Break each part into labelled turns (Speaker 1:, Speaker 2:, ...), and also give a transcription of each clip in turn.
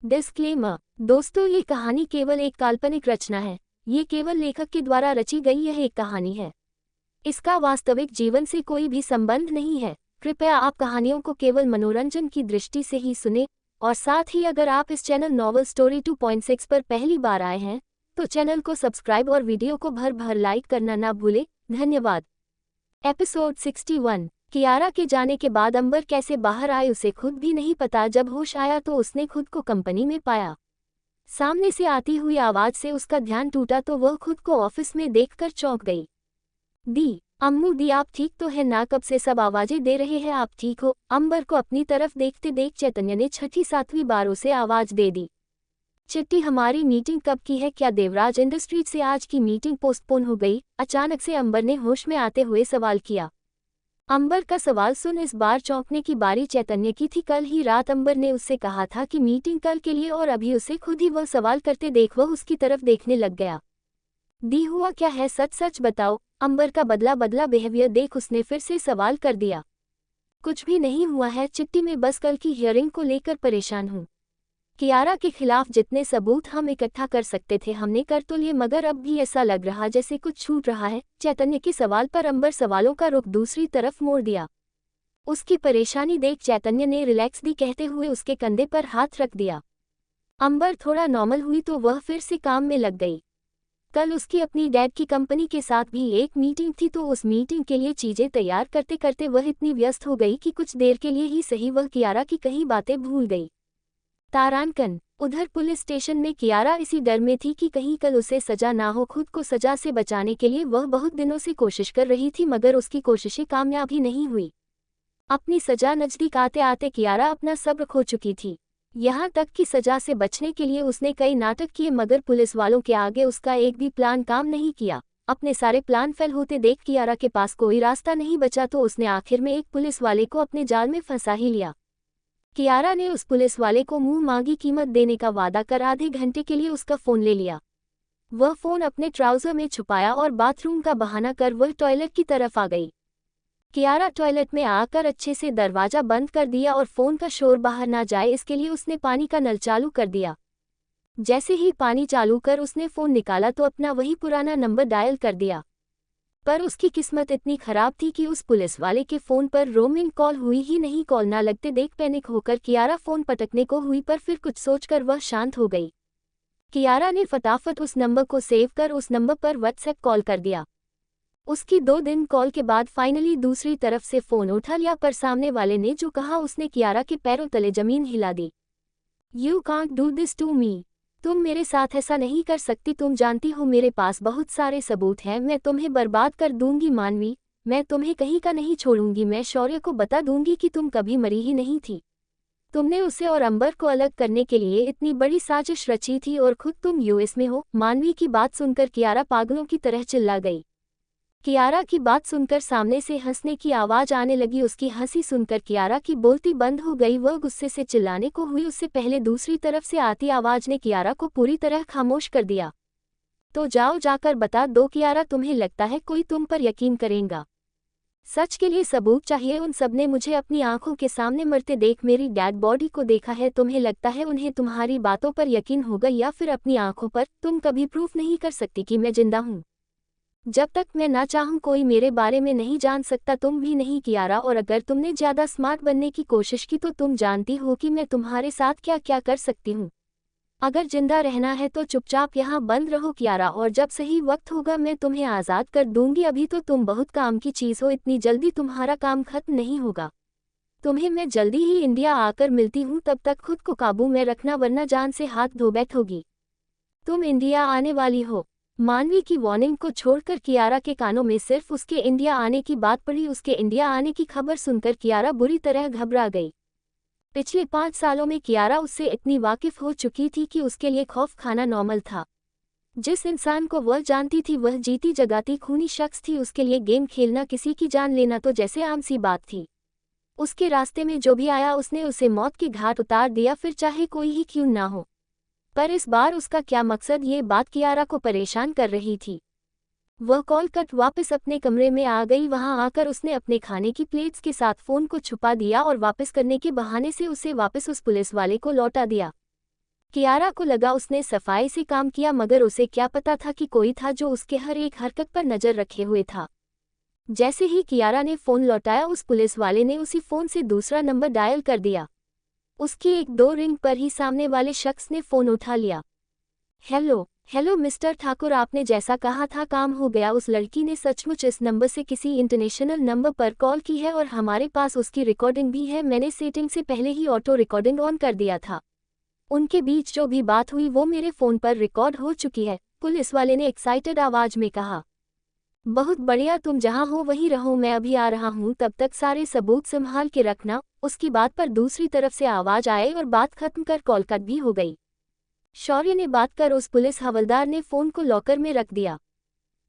Speaker 1: Disclaimer. दोस्तों, ये कहानी केवल एक काल्पनिक रचना है। ये केवल लेखक के द्वारा रची गई यह एक कहानी है। इसका वास्तविक जीवन से कोई भी संबंध नहीं है। कृपया आप कहानियों को केवल मनोरंजन की दृष्टि से ही सुने, और साथ ही अगर आप इस चैनल नॉवल स्टोरी 2.6 पर पहली बार आए हैं तो चैनल को सब्सक्राइब और वीडियो को भर भर लाइक करना ना भूलें। धन्यवाद। एपिसोड 61। कियारा के जाने के बाद अंबर कैसे बाहर आई उसे खुद भी नहीं पता। जब होश आया तो उसने खुद को कंपनी में पाया। सामने से आती हुई आवाज से उसका ध्यान टूटा तो वह खुद को ऑफिस में देखकर चौंक गई। दी, अम्मू दी, आप ठीक तो है ना? कब से सब आवाजें दे रहे हैं, आप ठीक हो? अंबर को अपनी तरफ देखते देख चैतन्य ने 6-7वीं बार उसे आवाज दे दी। चिट्टी, हमारी मीटिंग कब की है? क्या देवराज इंडस्ट्रीज से आज की मीटिंग पोस्टपोन हो गई? अचानक से अंबर ने होश में आते हुए सवाल किया। अंबर का सवाल सुन इस बार चौंकने की बारी चैतन्य की थी। कल ही रात अंबर ने उससे कहा था कि मीटिंग कल के लिए, और अभी उसे खुद ही वह सवाल करते देख वह उसकी तरफ देखने लग गया। दी, हुआ क्या है? सच सच बताओ। अंबर का बदला बदला बिहेवियर देख उसने फिर से सवाल कर दिया। कुछ भी नहीं हुआ है चिट्टी, मैं बस कल की हियरिंग को लेकर परेशान हूँ। कियारा के खिलाफ जितने सबूत हम इकट्ठा कर सकते थे हमने कर तो लिए, मगर अब भी ऐसा लग रहा जैसे कुछ छूट रहा है। चैतन्य के सवाल पर अंबर सवालों का रुख दूसरी तरफ मोड़ दिया। उसकी परेशानी देख चैतन्य ने रिलैक्स दी कहते हुए उसके कंधे पर हाथ रख दिया। अंबर थोड़ा नॉर्मल हुई तो वह फिर से काम में लग गई। कल उसकी अपनी डैड की कंपनी के साथ भी एक मीटिंग थी, तो उस मीटिंग के लिए चीजें तैयार करते करते वह इतनी व्यस्त हो गई कि कुछ देर के लिए ही सही वह कियारा की कई बातें भूल गई। तारांकन। उधर पुलिस स्टेशन में कियारा इसी डर में थी कि कहीं कल उसे सजा ना हो। खुद को सजा से बचाने के लिए वह बहुत दिनों से कोशिश कर रही थी, मगर उसकी कोशिशें कामयाब ही नहीं हुई। अपनी सजा नजदीक आते आते कियारा अपना सब्र खो चुकी थी। यहाँ तक कि सजा से बचने के लिए उसने कई नाटक किए, मगर पुलिस वालों के आगे उसका एक भी प्लान काम नहीं किया। अपने सारे प्लान फेल होते देख कियारा के पास कोई रास्ता नहीं बचा, तो उसने आखिर में एक पुलिस वाले को अपने जाल में फंसा ही लिया। कियारा ने उस पुलिस वाले को मुंह मांगी कीमत देने का वादा कर आधे घंटे के लिए उसका फोन ले लिया। वह फोन अपने ट्राउजर में छुपाया और बाथरूम का बहाना कर वह टॉयलेट की तरफ आ गई। कियारा टॉयलेट में आकर अच्छे से दरवाजा बंद कर दिया और फोन का शोर बाहर ना जाए इसके लिए उसने पानी का नल चालू कर दिया। जैसे ही पानी चालू कर उसने फोन निकाला तो अपना वही पुराना नंबर डायल कर दिया। पर उसकी किस्मत इतनी खराब थी कि उस पुलिस वाले के फोन पर रोमिंग कॉल हुई ही नहीं। कॉल ना लगते देख पैनिक होकर कियारा फोन पटकने को हुई, पर फिर कुछ सोचकर वह शांत हो गई। कियारा ने फटाफट उस नंबर को सेव कर उस नंबर पर व्हाट्सएप कॉल कर दिया। उसकी 2 दिन कॉल के बाद फाइनली दूसरी तरफ से फोन उठा लिया, पर सामने वाले ने जो कहा उसने कियारा के पैरों तले जमीन हिला दी। You can't do this to me. तुम मेरे साथ ऐसा नहीं कर सकती। तुम जानती हो मेरे पास बहुत सारे सबूत हैं। मैं तुम्हें बर्बाद कर दूंगी मानवी। मैं तुम्हें कहीं का नहीं छोड़ूंगी। मैं शौर्य को बता दूंगी कि तुम कभी मरी ही नहीं थी। तुमने उसे और अंबर को अलग करने के लिए इतनी बड़ी साजिश रची थी, और खुद तुम यूएस में हो। मानवी की बात सुनकर कियारा पागलों की तरह चिल्ला गई। कियारा की बात सुनकर सामने से हंसने की आवाज आने लगी। उसकी हंसी सुनकर कियारा की बोलती बंद हो गई। वह गुस्से से चिल्लाने को हुई, उससे पहले दूसरी तरफ से आती आवाज ने कियारा को पूरी तरह खामोश कर दिया। तो जाओ जाकर बता दो कियारा, तुम्हें लगता है कोई तुम पर यकीन करेगा? सच के लिए सबूत चाहिए। उन सबने मुझे अपनी आंखों के सामने मरते देख मेरी डेड बॉडी को देखा है। तुम्हें लगता है उन्हें तुम्हारी बातों पर यकीन होगा या फिर अपनी आंखों पर? तुम कभी प्रूफ नहीं कर सकती कि मैं जिंदा हूँ। जब तक मैं ना चाहूं कोई मेरे बारे में नहीं जान सकता, तुम भी नहीं कियारा। और अगर तुमने ज्यादा स्मार्ट बनने की कोशिश की तो तुम जानती हो कि मैं तुम्हारे साथ क्या क्या कर सकती हूँ। अगर जिंदा रहना है तो चुपचाप यहाँ बंद रहो कियारा, और जब सही वक्त होगा मैं तुम्हें आज़ाद कर दूंगी। अभी तो तुम बहुत काम की चीज़ हो, इतनी जल्दी तुम्हारा काम खत्म नहीं होगा। तुम्हें मैं जल्दी ही इंडिया आकर मिलती हूँ, तब तक खुद को काबू में रखना वरना जान से हाथ धो बैठोगी। तुम इंडिया आने वाली हो। मानवी की वार्निंग को छोड़कर कियारा के कानों में सिर्फ उसके इंडिया आने की बात पड़ी। उसके इंडिया आने की खबर सुनकर कियारा बुरी तरह घबरा गई। पिछले 5 सालों में कियारा उससे इतनी वाकिफ हो चुकी थी कि उसके लिए खौफ खाना नॉर्मल था। जिस इंसान को वह जानती थी वह जीती जगाती खूनी शख्स थी। उसके लिए गेम खेलना, किसी की जान लेना तो जैसे आम सी बात थी। उसके रास्ते में जो भी आया उसने उसे मौत के घाट उतार दिया, फिर चाहे कोई ही क्यों ना हो। पर इस बार उसका क्या मकसद, ये बात कियारा को परेशान कर रही थी। वह कॉल कट वापस अपने कमरे में आ गई। वहां आकर उसने अपने खाने की प्लेट्स के साथ फोन को छुपा दिया और वापस करने के बहाने से उसे वापस उस पुलिस वाले को लौटा दिया। कियारा को लगा उसने सफाई से काम किया, मगर उसे क्या पता था कि कोई था जो उसके हर एक हरकत पर नजर रखे हुए था। जैसे ही कियारा ने फोन लौटाया, उस पुलिस वाले ने उसी फोन से दूसरा नंबर डायल कर दिया। उसकी एक दो रिंग पर ही सामने वाले शख्स ने फोन उठा लिया। हेलो हेलो मिस्टर ठाकुर, आपने जैसा कहा था काम हो गया। उस लड़की ने सचमुच इस नंबर से किसी इंटरनेशनल नंबर पर कॉल की है और हमारे पास उसकी रिकॉर्डिंग भी है। मैंने सेटिंग से पहले ही ऑटो रिकॉर्डिंग ऑन कर दिया था। उनके बीच जो भी बात हुई वो मेरे फ़ोन पर रिकॉर्ड हो चुकी है, पुलिस वाले ने एक्साइटेड आवाज़ में कहा। बहुत बढ़िया, तुम जहां हो वहीं रहो, मैं अभी आ रहा हूं, तब तक सारे सबूत संभाल के रखना। उसकी बात पर दूसरी तरफ से आवाज़ आए और बात खत्म कर कॉल कट भी हो गई। शौर्य ने बात कर उस पुलिस हवलदार ने फ़ोन को लॉकर में रख दिया।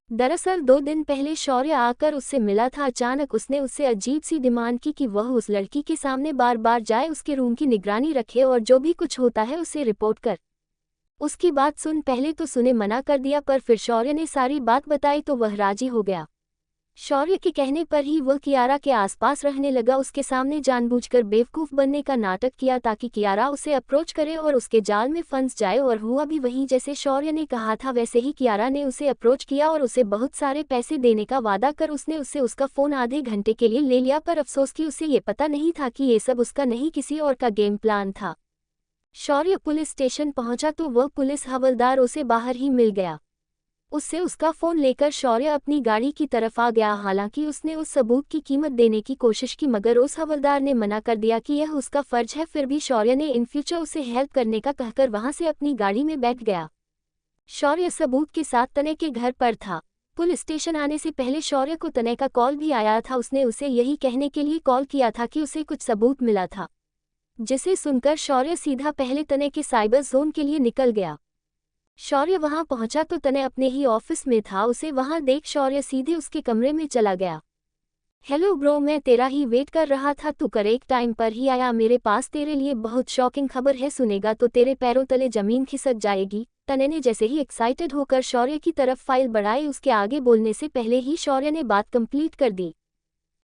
Speaker 1: दरअसल 2 दिन पहले शौर्य आकर उससे मिला था। अचानक उसने उससे अजीब सी डिमांड की कि वह उस लड़की के सामने बार बार जाए, उसके रूम की निगरानी रखे और जो भी कुछ होता है उसे रिपोर्ट कर। उसकी बात सुन पहले तो सुने मना कर दिया, पर फिर शौर्य ने सारी बात बताई तो वह राजी हो गया। शौर्य के कहने पर ही वह कियारा के आसपास रहने लगा। उसके सामने जानबूझकर बेवकूफ़ बनने का नाटक किया ताकि कियारा उसे अप्रोच करे और उसके जाल में फंस जाए। और हुआ भी वहीं जैसे शौर्य ने कहा था, वैसे ही कियारा ने उसे अप्रोच किया और उसे बहुत सारे पैसे देने का वादा कर उसने उससे उसका फ़ोन आधे घंटे के लिए ले लिया। पर अफसोस कि उसे ये पता नहीं था कि ये सब उसका नहीं, किसी और का गेम प्लान था। शौर्य पुलिस स्टेशन पहुंचा तो वह पुलिस हवलदार उसे बाहर ही मिल गया। उससे उसका फ़ोन लेकर शौर्य अपनी गाड़ी की तरफ आ गया। हालांकि उसने उस सबूत की कीमत देने की कोशिश की, मगर उस हवलदार ने मना कर दिया कि यह उसका फ़र्ज है। फिर भी शौर्य ने इन फ्यूचर उसे हेल्प करने का कहकर वहां से अपनी गाड़ी में बैठ गया। शौर्य सबूत के साथ तने के घर पर था। पुलिस स्टेशन आने से पहले शौर्य को तने का कॉल भी आया था। उसने उसे यही कहने के लिए कॉल किया था कि उसे कुछ सबूत मिला था, जिसे सुनकर शौर्य सीधा पहले तने के साइबर जोन के लिए निकल गया। शौर्य वहां पहुंचा तो तने अपने ही ऑफिस में था। उसे वहां देख शौर्य सीधे उसके कमरे में चला गया। हेलो ब्रो, मैं तेरा ही वेट कर रहा था, तू करेक्ट टाइम पर ही आया। मेरे पास तेरे लिए बहुत शॉकिंग खबर है, सुनेगा तो तेरे पैरों तले जमीन खिसक जाएगी। तने ने जैसे ही एक्साइटेड होकर शौर्य की तरफ फाइल बढ़ाई, उसके आगे बोलने से पहले ही शौर्य ने बात कंप्लीट कर दी।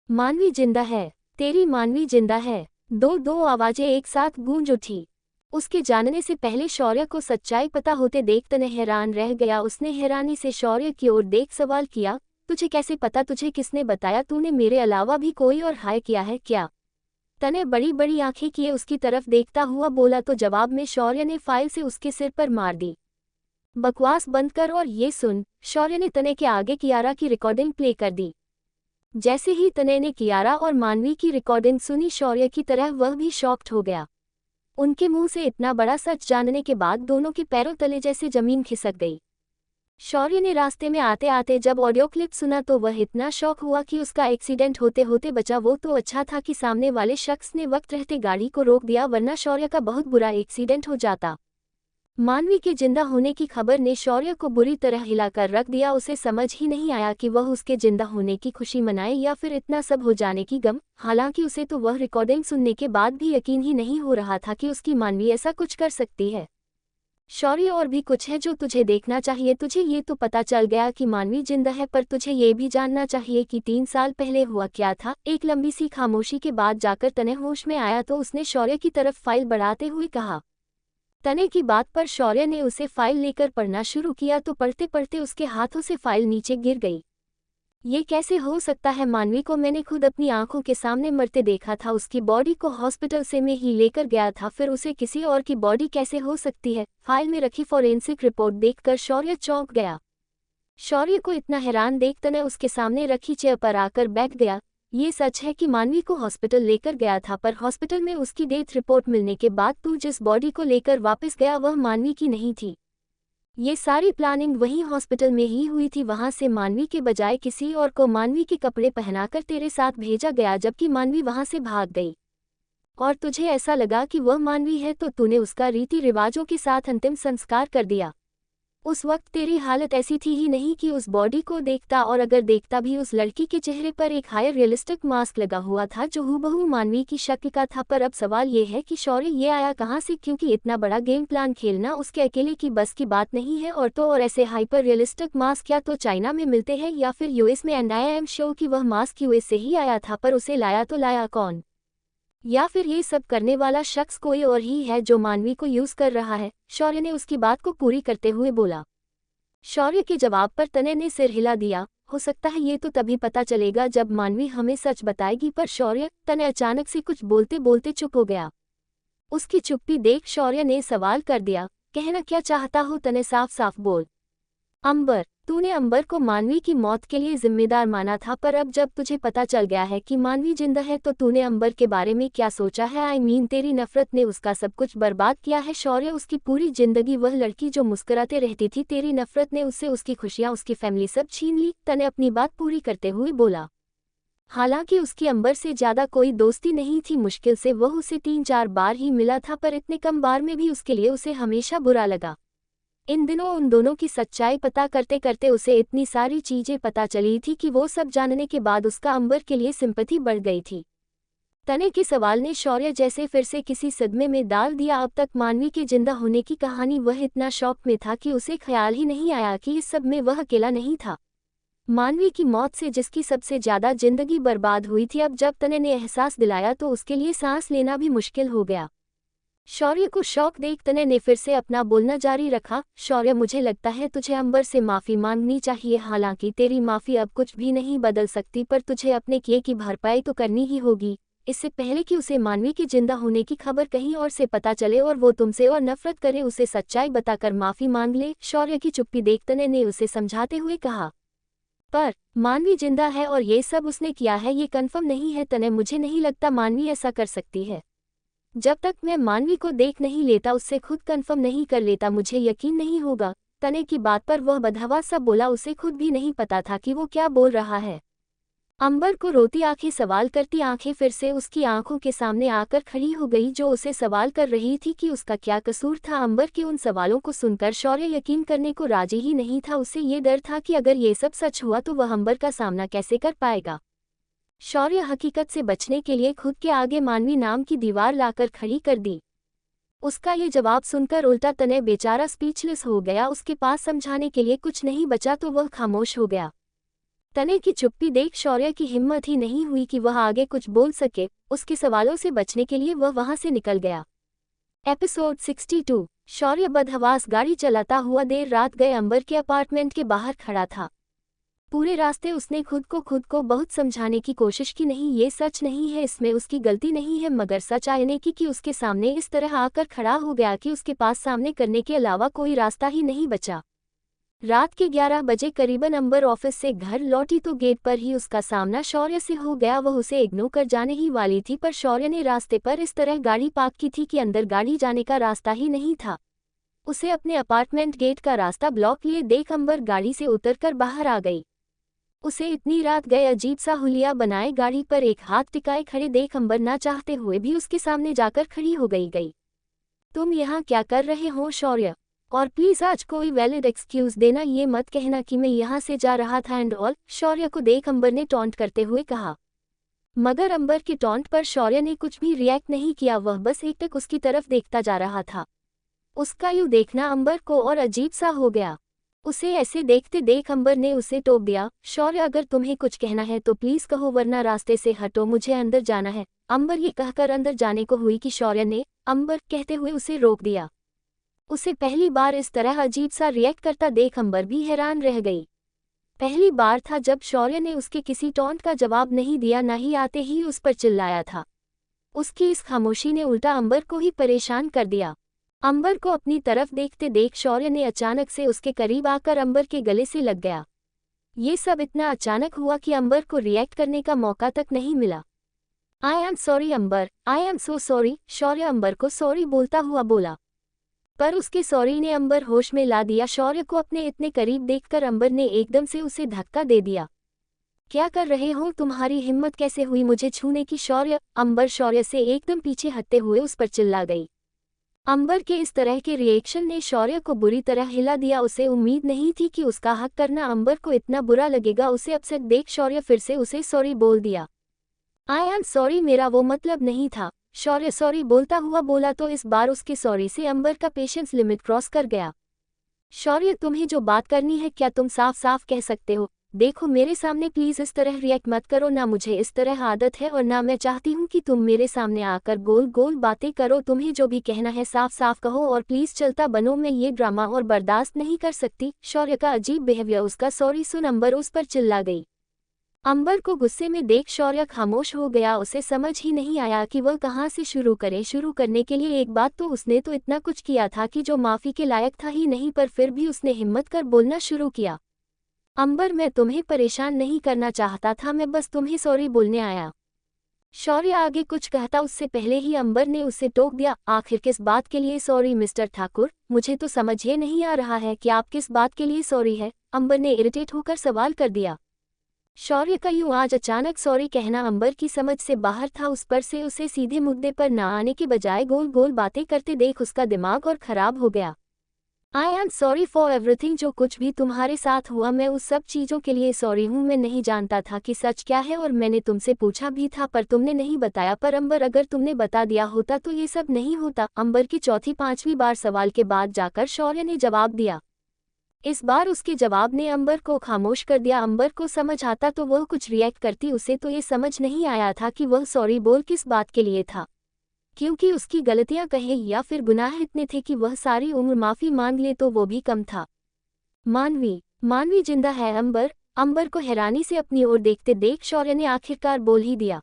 Speaker 1: मानवी जिंदा है, तेरी मानवी जिंदा है। दो आवाजें एक साथ गूंज उठी। उसके जानने से पहले शौर्य को सच्चाई पता होते देख तने हैरान रह गया। उसने हैरानी से शौर्य की ओर देख सवाल किया, तुझे कैसे पता, तुझे किसने बताया, तूने मेरे अलावा भी कोई और हाय किया है क्या? तने बड़ी बड़ी आंखें किए उसकी तरफ देखता हुआ बोला तो जवाब में शौर्य ने फाइल से उसके सिर पर मार दी। बकवास बंद कर और ये सुन। शौर्य ने तने के आगे कियारा की रिकॉर्डिंग प्ले कर दी। जैसे ही तने ने कियारा और मानवी की रिकॉर्डिंग सुनी, शौर्य की तरह वह भी शॉक्ड हो गया। उनके मुंह से इतना बड़ा सच जानने के बाद दोनों के पैरों तले जैसे जमीन खिसक गई। शौर्य ने रास्ते में आते आते जब ऑडियो क्लिप सुना तो वह इतना शॉक हुआ कि उसका एक्सीडेंट होते होते बचा। वो तो अच्छा था कि सामने वाले शख्स ने वक्त रहते गाड़ी को रोक दिया, वरना शौर्य का बहुत बुरा एक्सीडेंट हो जाता। मानवी के जिंदा होने की खबर ने शौर्य को बुरी तरह हिलाकर रख दिया। उसे समझ ही नहीं आया कि वह उसके जिंदा होने की खुशी मनाए या फिर इतना सब हो जाने की गम। हालांकि उसे तो वह रिकॉर्डिंग सुनने के बाद भी यकीन ही नहीं हो रहा था कि उसकी मानवी ऐसा कुछ कर सकती है। शौर्य, और भी कुछ है जो तुझे देखना चाहिए। तुझे ये तो पता चल गया कि मानवी जिंदा है, पर तुझे ये भी जानना चाहिए कि 3 साल पहले हुआ क्या था। एक लंबी सी खामोशी के बाद जाकर तने होश में आया तो उसने शौर्य की तरफ फाइल बढ़ाते हुए कहा। तने की बात पर शौर्य ने उसे फाइल लेकर पढ़ना शुरू किया तो पढ़ते पढ़ते उसके हाथों से फाइल नीचे गिर गई। ये कैसे हो सकता है? मानवी को मैंने खुद अपनी आंखों के सामने मरते देखा था। उसकी बॉडी को हॉस्पिटल से मैं ही लेकर गया था, फिर उसे किसी और की बॉडी कैसे हो सकती है? फाइल में रखी फॉरेंसिक रिपोर्ट देखकर शौर्य चौंक गया। शौर्य को इतना हैरान देख तने उसके सामने रखी चेयर पर आकर बैठ गया। ये सच है कि मानवी को हॉस्पिटल लेकर गया था, पर हॉस्पिटल में उसकी डेथ रिपोर्ट मिलने के बाद तू जिस बॉडी को लेकर वापस गया वह मानवी की नहीं थी। ये सारी प्लानिंग वहीं हॉस्पिटल में ही हुई थी। वहां से मानवी के बजाय किसी और को मानवी के कपड़े पहनाकर तेरे साथ भेजा गया, जबकि मानवी वहां से भाग गई। और तुझे ऐसा लगा कि वह मानवी है तो तूने उसका रीति रिवाजों के साथ अंतिम संस्कार कर दिया। उस वक्त तेरी हालत ऐसी थी ही नहीं कि उस बॉडी को देखता, और अगर देखता भी उस लड़की के चेहरे पर एक हायर रियलिस्टिक मास्क लगा हुआ था जो हूबहू मानवी की शक्ल का था। पर अब सवाल ये है कि शौर्य ये आया कहाँ से, क्योंकि इतना बड़ा गेम प्लान खेलना उसके अकेले की बस की बात नहीं है। और ऐसे हाइपर रियलिस्टिक मास्क या तो चाइना में मिलते हैं या फिर यूएस में, एंड आई एम श्योर कि वह मास्क यूएस से ही आया था। पर उसे लाया तो लाया कौन? या फिर ये सब करने वाला शख्स कोई और ही है जो मानवी को यूज कर रहा है? शौर्य ने उसकी बात को पूरी करते हुए बोला। शौर्य के जवाब पर तने ने सिर हिला दिया। हो सकता है ये तो तभी पता चलेगा जब मानवी हमें सच बताएगी। पर शौर्य, तने अचानक से कुछ बोलते बोलते चुप हो गया। उसकी चुप्पी देख शौर्य ने सवाल कर दिया, कहना क्या चाहता हो तने, साफ साफ बोल। अंबर, तूने अंबर को मानवी की मौत के लिए जिम्मेदार माना था, पर अब जब तुझे पता चल गया है कि मानवी जिंदा है तो तूने अंबर के बारे में क्या सोचा है? तेरी नफरत ने उसका सब कुछ बर्बाद किया है शौर्य, उसकी पूरी जिंदगी। वह लड़की जो मुस्कुराते रहती थी, तेरी नफरत ने उससे उसकी खुशियां, उसकी फैमिली सब छीन ली। तने अपनी बात पूरी करते हुए बोला। हालांकि उसकी अंबर से ज्यादा कोई दोस्ती नहीं थी, मुश्किल से वह उसे 3-4 बार ही मिला था, पर इतने कम बार में भी उसके लिए उसे हमेशा बुरा लगा। इन दिनों उन दोनों की सच्चाई पता करते करते उसे इतनी सारी चीजें पता चली थी कि वो सब जानने के बाद उसका अंबर के लिए सिंपैथी बढ़ गई थी। तने के सवाल ने शौर्य जैसे फिर से किसी सदमे में डाल दिया। अब तक मानवी के जिंदा होने की कहानी वह इतना शौक में था कि उसे ख्याल ही नहीं आया कि इस सब में वह अकेला नहीं था। मानवी की मौत से जिसकी सबसे ज्यादा जिंदगी बर्बाद हुई थी, अब जब तने ने एहसास दिलाया तो उसके लिए सांस लेना भी मुश्किल हो गया। शौर्य को शौक देख तने ने फिर से अपना बोलना जारी रखा। शौर्य, मुझे लगता है तुझे अंबर से माफ़ी मांगनी चाहिए। हालांकि तेरी माफ़ी अब कुछ भी नहीं बदल सकती, पर तुझे अपने किए की भरपाई तो करनी ही होगी। इससे पहले कि उसे मानवी के जिंदा होने की खबर कहीं और से पता चले और वो तुमसे और नफरत करे, उसे सच्चाई बताकर माफ़ी मांग ले। शौर्य की चुप्पी देख तने ने उसे समझाते हुए कहा। पर मानवी जिंदा है और ये सब उसने किया है, ये कन्फर्म नहीं है तने। मुझे नहीं लगता मानवी ऐसा कर सकती है। जब तक मैं मानवी को देख नहीं लेता, उससे खुद कंफर्म नहीं कर लेता, मुझे यकीन नहीं होगा। तने की बात पर वह बदहवा सा बोला। उसे खुद भी नहीं पता था कि वो क्या बोल रहा है। अंबर को रोती आंखें, सवाल करती आंखें फिर से उसकी आंखों के सामने आकर खड़ी हो गई, जो उसे सवाल कर रही थी कि उसका क्या कसूर था। अंबर के उन सवालों को सुनकर शौर्य यकीन करने को राजी ही नहीं था। उसे ये डर था कि अगर ये सब सच हुआ तो वह अंबर का सामना कैसे कर पाएगा। शौर्य हकीकत से बचने के लिए खुद के आगे मानवी नाम की दीवार लाकर खड़ी कर दी। उसका ये जवाब सुनकर उल्टा तने बेचारा स्पीचलेस हो गया। उसके पास समझाने के लिए कुछ नहीं बचा तो वह खामोश हो गया। तने की चुप्पी देख शौर्य की हिम्मत ही नहीं हुई कि वह आगे कुछ बोल सके। उसके सवालों से बचने के लिए वह वहां से निकल गया। एपिसोड 62। शौर्य बदहवास गाड़ी चलाता हुआ देर रात गए अंबर के अपार्टमेंट के बाहर खड़ा था। पूरे रास्ते उसने खुद को बहुत समझाने की कोशिश की, नहीं ये सच नहीं है, इसमें उसकी गलती नहीं है। मगर सच आने की कि उसके सामने इस तरह आकर खड़ा हो गया कि उसके पास सामने करने के अलावा कोई रास्ता ही नहीं बचा। रात के 11 बजे करीबन अंबर ऑफिस से घर लौटी तो गेट पर ही उसका सामना शौर्य से हो गया। वह उसे इग्नोर कर जाने ही वाली थी, पर शौर्य ने रास्ते पर इस तरह गाड़ी पार्क की थी कि अंदर गाड़ी जाने का रास्ता ही नहीं था। उसे अपने अपार्टमेंट गेट का रास्ता ब्लॉक लिए देख अंबर गाड़ी से उतरकर बाहर आ गई। उसे इतनी रात गए अजीब सा हुलिया बनाए गाड़ी पर एक हाथ टिकाए खड़े देख अंबर ना चाहते हुए भी उसके सामने जाकर खड़ी हो गई। तुम यहाँ क्या कर रहे हो शौर्य? और प्लीज आज कोई वैलिड एक्सक्यूज देना, ये मत कहना कि मैं यहाँ से जा रहा था एंड ऑल। शौर्य को देख अंबर ने टॉन्ट करते हुए कहा। मगर अंबर के टॉन्ट पर शौर्य ने कुछ भी रिएक्ट नहीं किया। वह बस एकटक उसकी तरफ देखता जा रहा था। उसका यूं देखना अंबर को और अजीब सा हो गया। उसे ऐसे देखते देख अंबर ने उसे टोक दिया। शौर्य, अगर तुम्हें कुछ कहना है तो प्लीज कहो, वरना रास्ते से हटो, मुझे अंदर जाना है। अंबर ये कहकर अंदर जाने को हुई कि शौर्य ने अंबर कहते हुए उसे रोक दिया। उसे पहली बार इस तरह अजीब सा रिएक्ट करता देख अंबर भी हैरान रह गई। पहली बार था जब शौर्य ने उसके किसी टॉन्ट का जवाब नहीं दिया, ना ही आते ही उस पर चिल्लाया था। उसकी इस खामोशी ने उल्टा अंबर को ही परेशान कर दिया। अंबर को अपनी तरफ देखते देख शौर्य ने अचानक से उसके करीब आकर अंबर के गले से लग गया। ये सब इतना अचानक हुआ कि अंबर को रिएक्ट करने का मौका तक नहीं मिला। I am sorry Ambar, I am so sorry. Shaurya Ambar को सॉरी बोलता हुआ बोला, पर उसके सॉरी ने अंबर होश में ला दिया। शौर्य को अपने इतने करीब देखकर अंबर ने एकदम से उसे धक्का दे दिया। क्या कर रहे हो? तुम्हारी हिम्मत कैसे हुई मुझे छूने की? शौर्य, अंबर शौर्य से एकदम पीछे हटते हुए उस पर चिल्ला गई। अंबर के इस तरह के रिएक्शन ने शौर्य को बुरी तरह हिला दिया। उसे उम्मीद नहीं थी कि उसका हक करना अंबर को इतना बुरा लगेगा। उसे अपसेट देख शौर्य फिर से उसे सॉरी बोल दिया। आई एम सॉरी, मेरा वो मतलब नहीं था। शौर्य सॉरी बोलता हुआ बोला तो इस बार उसके सॉरी से अंबर का पेशेंस लिमिट क्रॉस कर गया। शौर्य, तुम्हें जो बात करनी है क्या तुम साफ साफ कह सकते हो? देखो मेरे सामने प्लीज इस तरह रिएक्ट मत करो, ना मुझे इस तरह आदत है और ना मैं चाहती हूँ कि तुम मेरे सामने आकर गोल गोल बातें करो। तुम्हें जो भी कहना है साफ साफ कहो और प्लीज चलता बनो, मैं ये ड्रामा और बर्दाश्त नहीं कर सकती। शौर्य का अजीब बिहेवियर, उसका सॉरी सुन अंबर उस पर चिल्ला गई। अंबर को गुस्से में देख शौर्य खामोश हो गया। उसे समझ ही नहीं आया कि वह कहाँ से शुरू करे। शुरू करने के लिए एक बात तो उसने तो इतना कुछ किया था कि जो माफी के लायक था ही नहीं, पर फिर भी उसने हिम्मत कर बोलना शुरू किया। अंबर, मैं तुम्हें परेशान नहीं करना चाहता था, मैं बस तुम्हें सॉरी बोलने आया। शौर्य आगे कुछ कहता उससे पहले ही अंबर ने उसे टोक दिया। आखिर किस बात के लिए सॉरी मिस्टर ठाकुर? मुझे तो समझ ये नहीं आ रहा है कि आप किस बात के लिए सॉरी है, अंबर ने इरिटेट होकर सवाल कर दिया। शौर्य का यूं आज अचानक सॉरी कहना अंबर की समझ से बाहर था। उस पर से उसे सीधे मुद्दे पर न आने के बजाय गोल गोल बातें करते देख उसका दिमाग और खराब हो गया। आई एम सॉरी फॉर एवरीथिंग, जो कुछ भी तुम्हारे साथ हुआ मैं उस सब चीज़ों के लिए सॉरी हूँ। मैं नहीं जानता था कि सच क्या है और मैंने तुमसे पूछा भी था पर तुमने नहीं बताया। पर अंबर, अगर तुमने बता दिया होता तो ये सब नहीं होता। अंबर की चौथी पांचवी बार सवाल के बाद जाकर शौर्य ने जवाब दिया। इस बार उसके जवाब ने अंबर को खामोश कर दिया। अंबर को समझ आता तो वह कुछ रिएक्ट करती, उसे तो ये समझ नहीं आया था कि वह सॉरी बोल किस बात के लिए था, क्योंकि उसकी गलतियां कहे या फिर गुनाह इतने थे कि वह सारी उम्र माफी मांग ले तो वो भी कम था। मानवी जिंदा है अंबर को हैरानी से अपनी ओर देखते देख शौर्य ने आखिरकार बोल ही दिया।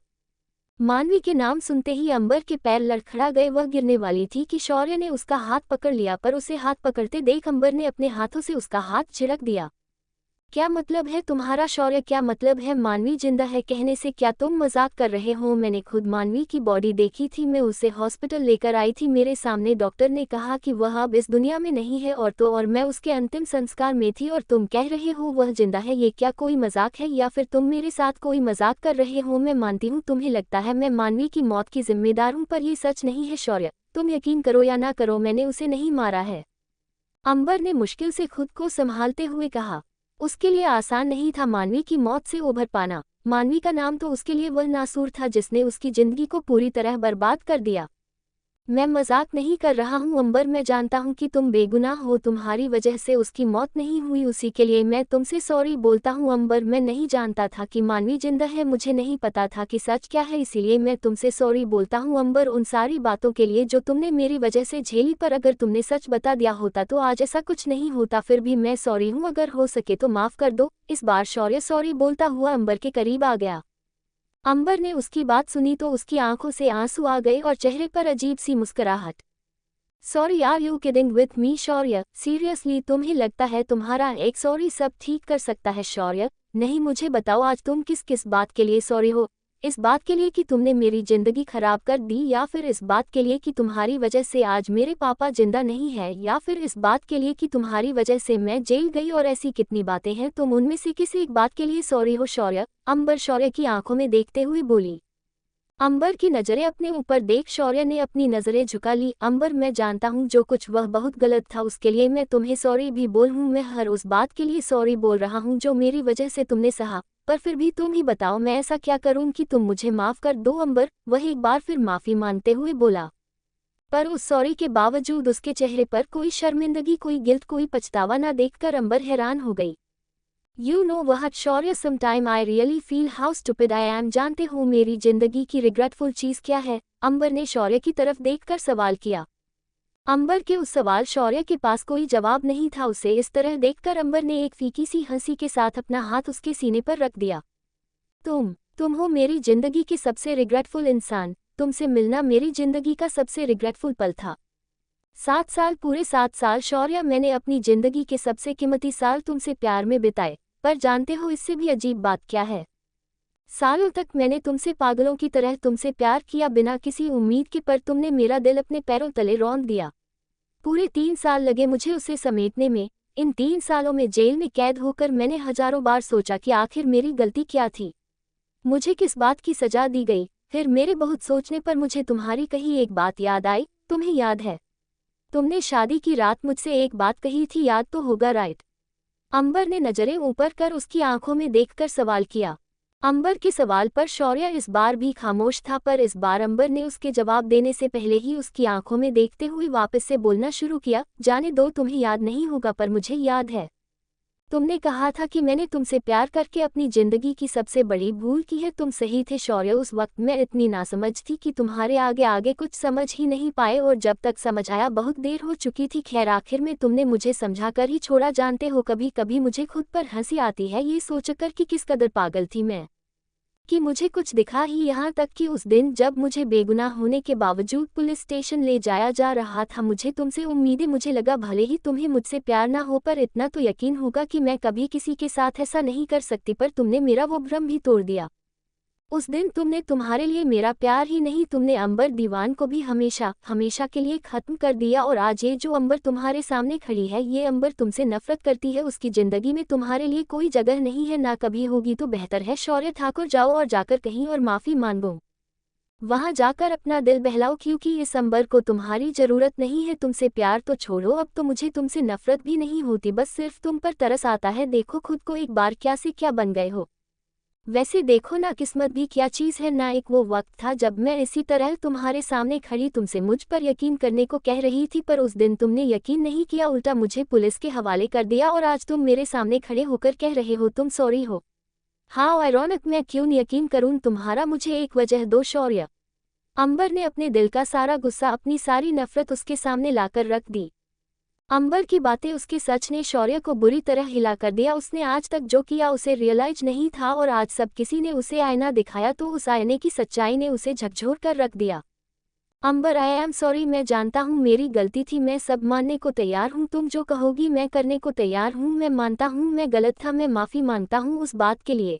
Speaker 1: मानवी के नाम सुनते ही अंबर के पैर लड़खड़ा गए। वह गिरने वाली थी कि शौर्य ने उसका हाथ पकड़ लिया, पर उसे हाथ पकड़ते देख अंबर ने अपने हाथों से उसका हाथ झिड़क दिया। क्या मतलब है तुम्हारा शौर्य? क्या मतलब है मानवी जिंदा है कहने से? क्या तुम मजाक कर रहे हो? मैंने खुद मानवी की बॉडी देखी थी, मैं उसे हॉस्पिटल लेकर आई थी। मेरे सामने डॉक्टर ने कहा कि वह अब इस दुनिया में नहीं है और मैं उसके अंतिम संस्कार में थी और तुम कह रहे हो वह जिंदा है। ये क्या कोई मजाक है या फिर तुम मेरे साथ कोई मजाक कर रहे हो? मैं मानती हूँ तुम्हें लगता है मैं मानवी की मौत की जिम्मेदार हूँ, पर यह सच नहीं है शौर्य। तुम यकीन करो या ना करो, मैंने उसे नहीं मारा है, अंबर ने मुश्किल से खुद को संभालते हुए कहा। उसके लिए आसान नहीं था मानवी की मौत से उभर पाना। मानवी का नाम तो उसके लिए वह नासूर था जिसने उसकी जिंदगी को पूरी तरह बर्बाद कर दिया। मैं मजाक नहीं कर रहा हूँ अंबर, मैं जानता हूँ कि तुम बेगुनाह हो, तुम्हारी वजह से उसकी मौत नहीं हुई, उसी के लिए मैं तुमसे सॉरी बोलता हूँ। अंबर, मैं नहीं जानता था कि मानवी जिंदा है, मुझे नहीं पता था कि सच क्या है, इसीलिए मैं तुमसे सॉरी बोलता हूँ अंबर, उन सारी बातों के लिए जो तुमने मेरी वजह से झेली। पर अगर तुमने सच बता दिया होता तो आज ऐसा कुछ नहीं होता। फिर भी मैं सॉरी हूँ, अगर हो सके तो माफ कर दो। इस बार शौर्य सॉरी बोलता हुआ अंबर के करीब आ गया। अंबर ने उसकी बात सुनी तो उसकी आंखों से आंसू आ गए और चेहरे पर अजीब सी मुस्कुराहट। Sorry, are you kidding with me Shaurya? Seriously तुम्हें लगता है तुम्हारा एक सॉरी सब ठीक कर सकता है शौर्य? नहीं, मुझे बताओ आज तुम किस किस बात के लिए सॉरी हो? इस बात के लिए कि तुमने मेरी जिंदगी खराब कर दी, या फिर इस बात के लिए कि तुम्हारी वजह से आज मेरे पापा जिंदा नहीं है, या फिर इस बात के लिए कि तुम्हारी वजह से मैं जेल गई? और ऐसी कितनी बातें हैं, तुम उनमें से किसी एक बात के लिए सॉरी हो शौर्य? अंबर शौर्य की आंखों में देखते हुए बोली। अंबर की नजरें अपने ऊपर देख शौर्य ने अपनी नजरें झुका ली। अंबर, मैं जानता हूँ जो कुछ वह बहुत गलत था, उसके लिए मैं तुम्हें सॉरी भी बोल हूँ। मैं हर उस बात के लिए सॉरी बोल रहा हूँ जो मेरी वजह से तुमने सहा, पर फिर भी तुम ही बताओ मैं ऐसा क्या करूँ कि तुम मुझे माफ कर दो? अंबर वह एक बार फिर माफी मांगते हुए बोला, पर उस सॉरी के बावजूद उसके चेहरे पर कोई शर्मिंदगी, कोई गिल्ट, कोई पछतावा न देखकर अंबर हैरान हो गई। You know what Shaurya, sometime I really feel how stupid I am. जानते हो मेरी जिंदगी की रिग्रेटफुल चीज क्या है? अंबर ने शौर्य की तरफ देखकर सवाल किया। अंबर के उस सवाल शौर्य के पास कोई जवाब नहीं था। उसे इस तरह देखकर अंबर ने एक फीकी सी हंसी के साथ अपना हाथ उसके सीने पर रख दिया। तुम हो मेरी जिंदगी के सबसे रिग्रेटफुल इंसान। तुमसे मिलना मेरी जिंदगी का सबसे रिग्रेटफुल पल था। 7 साल, पूरे 7 साल शौर्य, मैंने अपनी जिंदगी के सबसे कीमती साल तुमसे प्यार में बिताए। पर जानते हो इससे भी अजीब बात क्या है? सालों तक मैंने तुमसे पागलों की तरह तुमसे प्यार किया बिना किसी उम्मीद के, पर तुमने मेरा दिल अपने पैरों तले रौंद दिया। पूरे 3 साल लगे मुझे उसे समेटने में। इन 3 सालों में जेल में कैद होकर मैंने हजारों बार सोचा कि आखिर मेरी गलती क्या थी, मुझे किस बात की सजा दी गई। फिर मेरे बहुत सोचने पर मुझे तुम्हारी कही एक बात याद आई। तुम्हें याद है, तुमने शादी की रात मुझसे एक बात कही थी, याद तो होगा राइट? अंबर ने नजरें ऊपर कर उसकी आंखों में देखकर सवाल किया। अंबर के सवाल पर शौर्य इस बार भी खामोश था, पर इस बार अंबर ने उसके जवाब देने से पहले ही उसकी आंखों में देखते हुए वापस से बोलना शुरू किया। जाने दो तुम्हें याद नहीं होगा, पर मुझे याद है। तुमने कहा था कि मैंने तुमसे प्यार करके अपनी जिंदगी की सबसे बड़ी भूल की है। तुम सही थे शौर्य। उस वक्त मैं इतनी नासमझ थी कि तुम्हारे आगे आगे कुछ समझ ही नहीं पाए, और जब तक समझ आया बहुत देर हो चुकी थी। खैर आखिर में तुमने मुझे समझा कर ही छोड़ा। जानते हो कभी कभी मुझे खुद पर हंसी आती है ये सोचकर कि किस कदर पागल थी मैं, कि मुझे कुछ दिखा ही। यहाँ तक कि उस दिन जब मुझे बेगुनाह होने के बावजूद पुलिस स्टेशन ले जाया जा रहा था, मुझे तुमसे उम्मीदें, मुझे लगा भले ही तुम्हें मुझसे प्यार ना हो पर इतना तो यकीन होगा कि मैं कभी किसी के साथ ऐसा नहीं कर सकती। पर तुमने मेरा वो भ्रम भी तोड़ दिया। उस दिन तुमने तुम्हारे लिए मेरा प्यार ही नहीं, तुमने अंबर दीवान को भी हमेशा हमेशा के लिए खत्म कर दिया। और आज ये जो अंबर तुम्हारे सामने खड़ी है, ये अंबर तुमसे नफरत करती है। उसकी जिंदगी में तुम्हारे लिए कोई जगह नहीं है, ना कभी होगी। तो बेहतर है शौर्य ठाकुर, जाओ और जाकर कहीं और माफी मांगो। वहां जाकर अपना दिल बहलाओ, क्योंकि इस अंबर को तुम्हारी जरूरत नहीं है। तुमसे प्यार तो छोड़ो, अब तो मुझे तुमसे नफरत भी नहीं होती, बस सिर्फ तुम पर तरस आता है। देखो खुद को एक बार, क्या से क्या बन गए हो। वैसे देखो ना, किस्मत भी क्या चीज़ है। ना एक वो वक्त था जब मैं इसी तरह तुम्हारे सामने खड़ी तुमसे मुझ पर यकीन करने को कह रही थी, पर उस दिन तुमने यकीन नहीं किया, उल्टा मुझे पुलिस के हवाले कर दिया। और आज तुम मेरे सामने खड़े होकर कह रहे हो तुम सॉरी हो। हाँ आयरॉनिक, मैं क्यों यकीन करूं तुम्हारा, मुझे एक वजह दो शौर्य। अंबर ने अपने दिल का सारा गुस्सा, अपनी सारी नफरत उसके सामने लाकर रख दी। अंबर की बातें, उसके सच ने शौर्य को बुरी तरह हिला कर दिया। उसने आज तक जो किया उसे रियलाइज नहीं था, और आज सब किसी ने उसे आईना दिखाया तो उस आईने की सच्चाई ने उसे झकझोर कर रख दिया। अंबर, आई एम सॉरी, मैं जानता हूँ मेरी गलती थी, मैं सब मानने को तैयार हूँ। तुम जो कहोगी मैं करने को तैयार हूँ। मैं मानता हूँ मैं गलत था, मैं माफ़ी मांगता हूँ उस बात के लिए।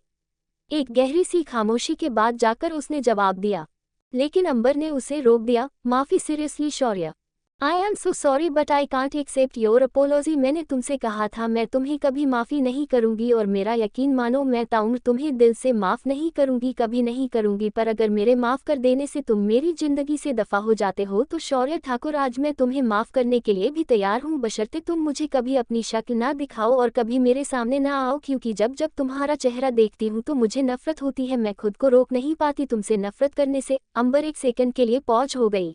Speaker 1: एक गहरी सी खामोशी के बाद जाकर उसने जवाब दिया, लेकिन अंबर ने उसे रोक दिया। माफ़ी, seriously Shaurya, I am so sorry but I can't accept your apology. मैंने तुमसे कहा था मैं तुम्हें कभी माफ़ी नहीं करूंगी, और मेरा यकीन मानो मैं ताउम्र तुम्हें दिल से माफ़ नहीं करूंगी, कभी नहीं करूंगी। पर अगर मेरे माफ़ कर देने से तुम मेरी ज़िंदगी से दफ़ा हो जाते हो तो शौर्य ठाकुर आज मैं तुम्हें माफ़ करने के लिए भी तैयार हूँ, बशर्ते तुम मुझे कभी अपनी शक्ल ना दिखाओ और कभी मेरे सामने ना आओ। क्योंकि जब जब तुम्हारा चेहरा देखती हूँ तो मुझे नफरत होती है, मैं खुद को रोक नहीं पाती तुमसे नफरत करने से। अंबर एक सेकंड के लिए पॉज हो गई।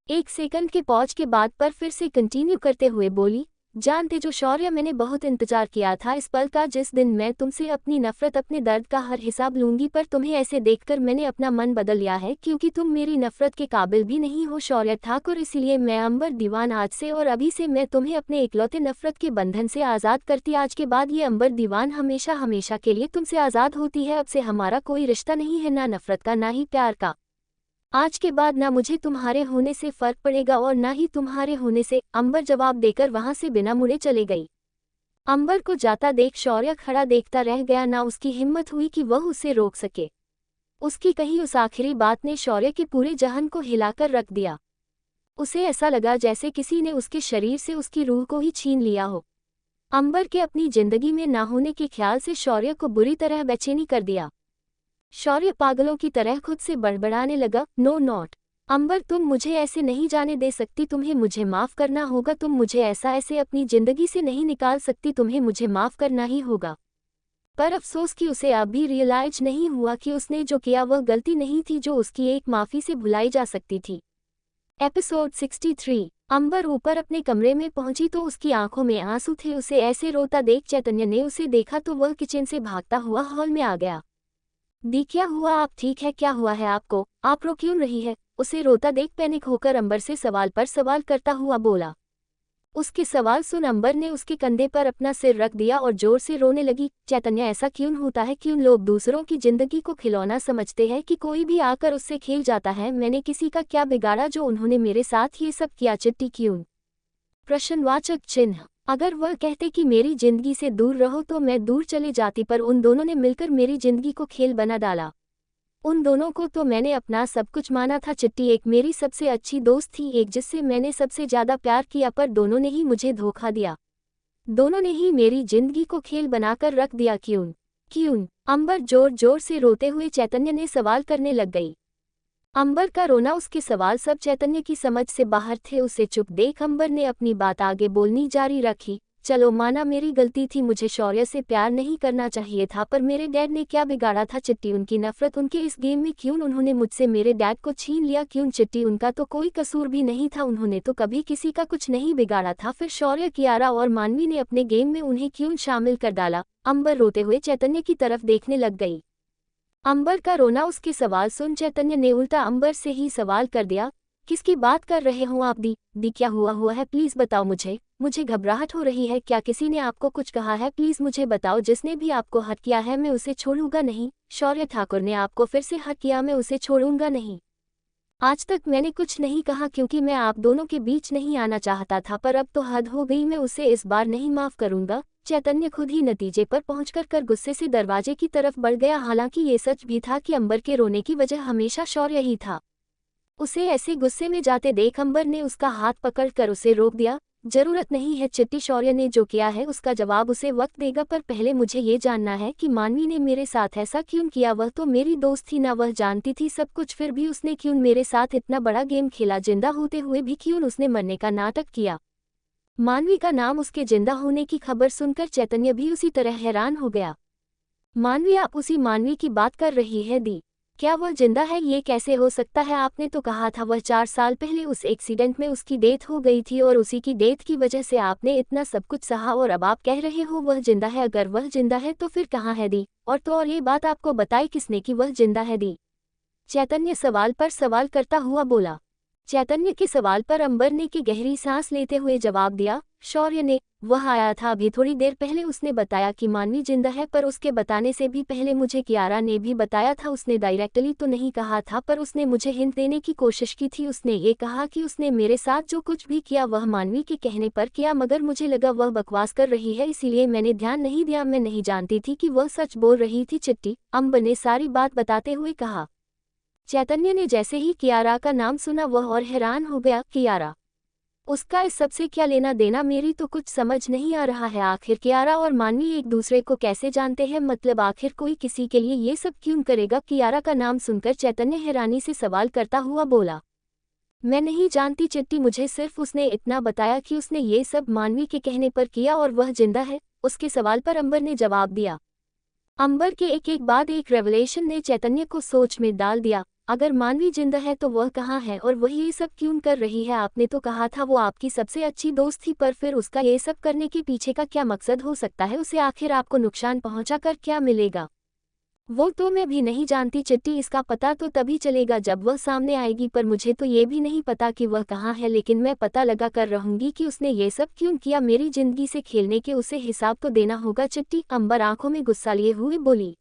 Speaker 1: एक सेकंड के पॉज के बाद पर फिर से कंटिन्यू करते हुए बोली, जानते जो शौर्य, मैंने बहुत इंतजार किया था इस पल का, जिस दिन मैं तुमसे अपनी नफरत, अपने दर्द का हर हिसाब लूंगी। पर तुम्हें ऐसे देखकर मैंने अपना मन बदल लिया है, क्योंकि तुम मेरी नफरत के काबिल भी नहीं हो शौर्य ठाकुर। इसलिए मैं अंबर दीवान आज से और अभी से मैं तुम्हें अपने इकलौते नफरत के बंधन से आज़ाद करती। आज के बाद ये अंबर दीवान हमेशा हमेशा के लिए तुमसे आज़ाद होती है। अब से हमारा कोई रिश्ता नहीं है, ना नफरत का ना ही प्यार का। आज के बाद ना मुझे तुम्हारे होने से फर्क पड़ेगा और ना ही तुम्हारे होने से। अंबर जवाब देकर वहां से बिना मुड़े चले गई। अंबर को जाता देख शौर्य खड़ा देखता रह गया, ना उसकी हिम्मत हुई कि वह उसे रोक सके। उसकी कही उस आखिरी बात ने शौर्य के पूरे जहन को हिलाकर रख दिया। उसे ऐसा लगा जैसे किसी ने उसके शरीर से उसकी रूह को ही छीन लिया हो। अंबर के अपनी जिंदगी में ना होने के ख्याल से शौर्य को बुरी तरह बेचैनी कर दिया। शौर्य पागलों की तरह खुद से बड़बड़ाने लगा, नो नॉट अंबर, तुम मुझे ऐसे नहीं जाने दे सकती, तुम्हें मुझे माफ़ करना होगा। तुम मुझे ऐसे अपनी जिंदगी से नहीं निकाल सकती, तुम्हें मुझे माफ़ करना ही होगा। पर अफसोस कि उसे अब भी रियलाइज नहीं हुआ कि उसने जो किया वह गलती नहीं थी जो उसकी एक माफ़ी से भुलाई जा सकती थी। एपिसोड 63। अंबर ऊपर अपने कमरे में पहुंची तो उसकी आंखों में आंसू थे। उसे ऐसे रोता देख चैतन्य ने उसे देखा तो वह किचन से भागता हुआ हॉल में आ गया। दी, क्या हुआ, आप ठीक है, क्या हुआ है आपको, आप रो क्यों रही है। उसे रोता देख पैनिक होकर अंबर से सवाल पर सवाल करता हुआ बोला। उसके सवाल सुन अंबर ने उसके कंधे पर अपना सिर रख दिया और जोर से रोने लगी। चैतन्य, ऐसा क्यों होता है, क्यों लोग दूसरों की जिंदगी को खिलौना समझते हैं कि कोई भी आकर उससे खेल जाता है। मैंने किसी का क्या बिगाड़ा जो उन्होंने मेरे साथ ये सब किया। चिट्ठी क्यों, प्रश्नवाचक चिन्ह। अगर वह कहते कि मेरी जिंदगी से दूर रहो तो मैं दूर चले जाती, पर उन दोनों ने मिलकर मेरी जिंदगी को खेल बना डाला। उन दोनों को तो मैंने अपना सब कुछ माना था। चिट्ठी एक मेरी सबसे अच्छी दोस्त थी, एक जिससे मैंने सबसे ज्यादा प्यार किया, पर दोनों ने ही मुझे धोखा दिया। दोनों ने ही मेरी जिंदगी को खेल बनाकर रख दिया। क्यों क्यों, अंबर जोर जोर से रोते हुए चैतन्य ने सवाल करने लग गई। अंबर का रोना, उसके सवाल सब चैतन्य की समझ से बाहर थे। उसे चुप देख अंबर ने अपनी बात आगे बोलनी जारी रखी। चलो माना मेरी गलती थी, मुझे शौर्य से प्यार नहीं करना चाहिए था, पर मेरे डैड ने क्या बिगाड़ा था चिट्टी? उनकी नफरत उनके इस गेम में क्यों? उन्होंने मुझसे मेरे डैड को छीन लिया क्यों चिट्टी? उनका तो कोई कसूर भी नहीं था, उन्होंने तो कभी किसी का कुछ नहीं बिगाड़ा था, फिर शौर्य, कियारा और मानवी ने अपने गेम में उन्हें क्यों शामिल कर डाला? अंबर रोते हुए चैतन्य की तरफ देखने लग गई। अंबर का रोना, उसके सवाल सुन चैतन्य ने उल्टा अंबर से ही सवाल कर दिया, किसकी बात कर रहे हो आप? दी क्या हुआ है, प्लीज बताओ मुझे घबराहट हो रही है। क्या किसी ने आपको कुछ कहा है? प्लीज मुझे बताओ, जिसने भी आपको हर्ट किया है मैं उसे छोड़ूंगा नहीं। शौर्य ठाकुर ने आपको फिर से हर्ट किया, मैं उसे छोड़ूंगा नहीं। आज तक मैंने कुछ नहीं कहा क्योंकि मैं आप दोनों के बीच नहीं आना चाहता था, पर अब तो हद हो गई, मैं उसे इस बार नहीं माफ करूंगा। चैतन्य खुद ही नतीजे पर पहुंचकर गुस्से से दरवाजे की तरफ बढ़ गया। हालांकि ये सच भी था कि अंबर के रोने की वजह हमेशा शौर्य ही था। उसे ऐसे गुस्से में जाते देख अंबर ने उसका हाथ पकड़कर उसे रोक दिया। जरूरत नहीं है चिट्टी, शौर्य ने जो किया है उसका जवाब उसे वक्त देगा, पर पहले मुझे ये जानना है कि मानवी ने मेरे साथ ऐसा क्यों किया? वह तो मेरी दोस्त थी ना, वह जानती थी सब कुछ, फिर भी उसने क्यों मेरे साथ इतना बड़ा गेम खेला? जिंदा होते हुए भी क्यों उसने मरने का नाटक किया? मानवी का नाम, उसके जिंदा होने की खबर सुनकर चैतन्य भी उसी तरह हैरान हो गया। मानवी? आप उसी मानवी की बात कर रही है? दी, क्या वह जिंदा है? ये कैसे हो सकता है? आपने तो कहा था वह 4 साल पहले उस एक्सीडेंट में उसकी डेथ हो गई थी और उसी की डेथ की वजह से आपने इतना सब कुछ सहा, और अब आप कह रहे हो वह जिंदा है। अगर वह जिंदा है तो फिर कहाँ है दी? और तो और ये बात आपको बताई किसने कि वह जिंदा है दी? चैतन्य सवाल पर सवाल करता हुआ बोला। चैतन्य के सवाल पर अंबर ने की गहरी सांस लेते हुए जवाब दिया, शौर्य ने, वह आया था अभी थोड़ी देर पहले, उसने बताया कि मानवी जिंदा है, पर उसके बताने से भी पहले मुझे कियारा ने भी बताया था। उसने डायरेक्टली तो नहीं कहा था, पर उसने मुझे हिंट देने की कोशिश की थी। उसने ये कहा कि उसने मेरे साथ जो कुछ भी किया वह मानवी के कहने पर किया, मगर मुझे लगा वह बकवास कर रही है, इसीलिए मैंने ध्यान नहीं दिया। मैं नहीं जानती थी कि वह सच बोल रही थी चिट्टी, अंबर ने सारी बात बताते हुए कहा। चैतन्य ने जैसे ही कियारा का नाम सुना वह और हैरान हो गया। कियारा? उसका इस सबसे क्या लेना देना? मेरी तो कुछ समझ नहीं आ रहा है। आखिर कियारा और मानवी एक दूसरे को कैसे जानते हैं? मतलब आखिर कोई किसी के लिए ये सब क्यों करेगा? कियारा का नाम सुनकर चैतन्य हैरानी से सवाल करता हुआ बोला, मैं नहीं जानती चिट्टी, मुझे सिर्फ उसने इतना बताया कि उसने ये सब मानवी के कहने पर किया और वह जिंदा है। उसके सवाल पर अंबर ने जवाब दिया। अंबर के एक एक बाद एक रेवलेशन ने चैतन्य को सोच में डाल दिया। अगर मानवी जिंदा है तो वह कहाँ है और वह ये सब क्यों कर रही है? आपने तो कहा था वो आपकी सबसे अच्छी दोस्त थी, पर फिर उसका ये सब करने के पीछे का क्या मकसद हो सकता है? उसे आखिर आपको नुकसान पहुंचाकर क्या मिलेगा? वो तो मैं भी नहीं जानती चिट्टी, इसका पता तो तभी चलेगा जब वह सामने आएगी, पर मुझे तो ये भी नहीं पता कि वह कहाँ है, लेकिन मैं पता लगा कर रहूंगी कि उसने ये सब क्यों किया। मेरी जिंदगी से खेलने के उसे हिसाब तो देना होगा चिट्टी, अंबर आंखों में गुस्सा लिए हुए बोली।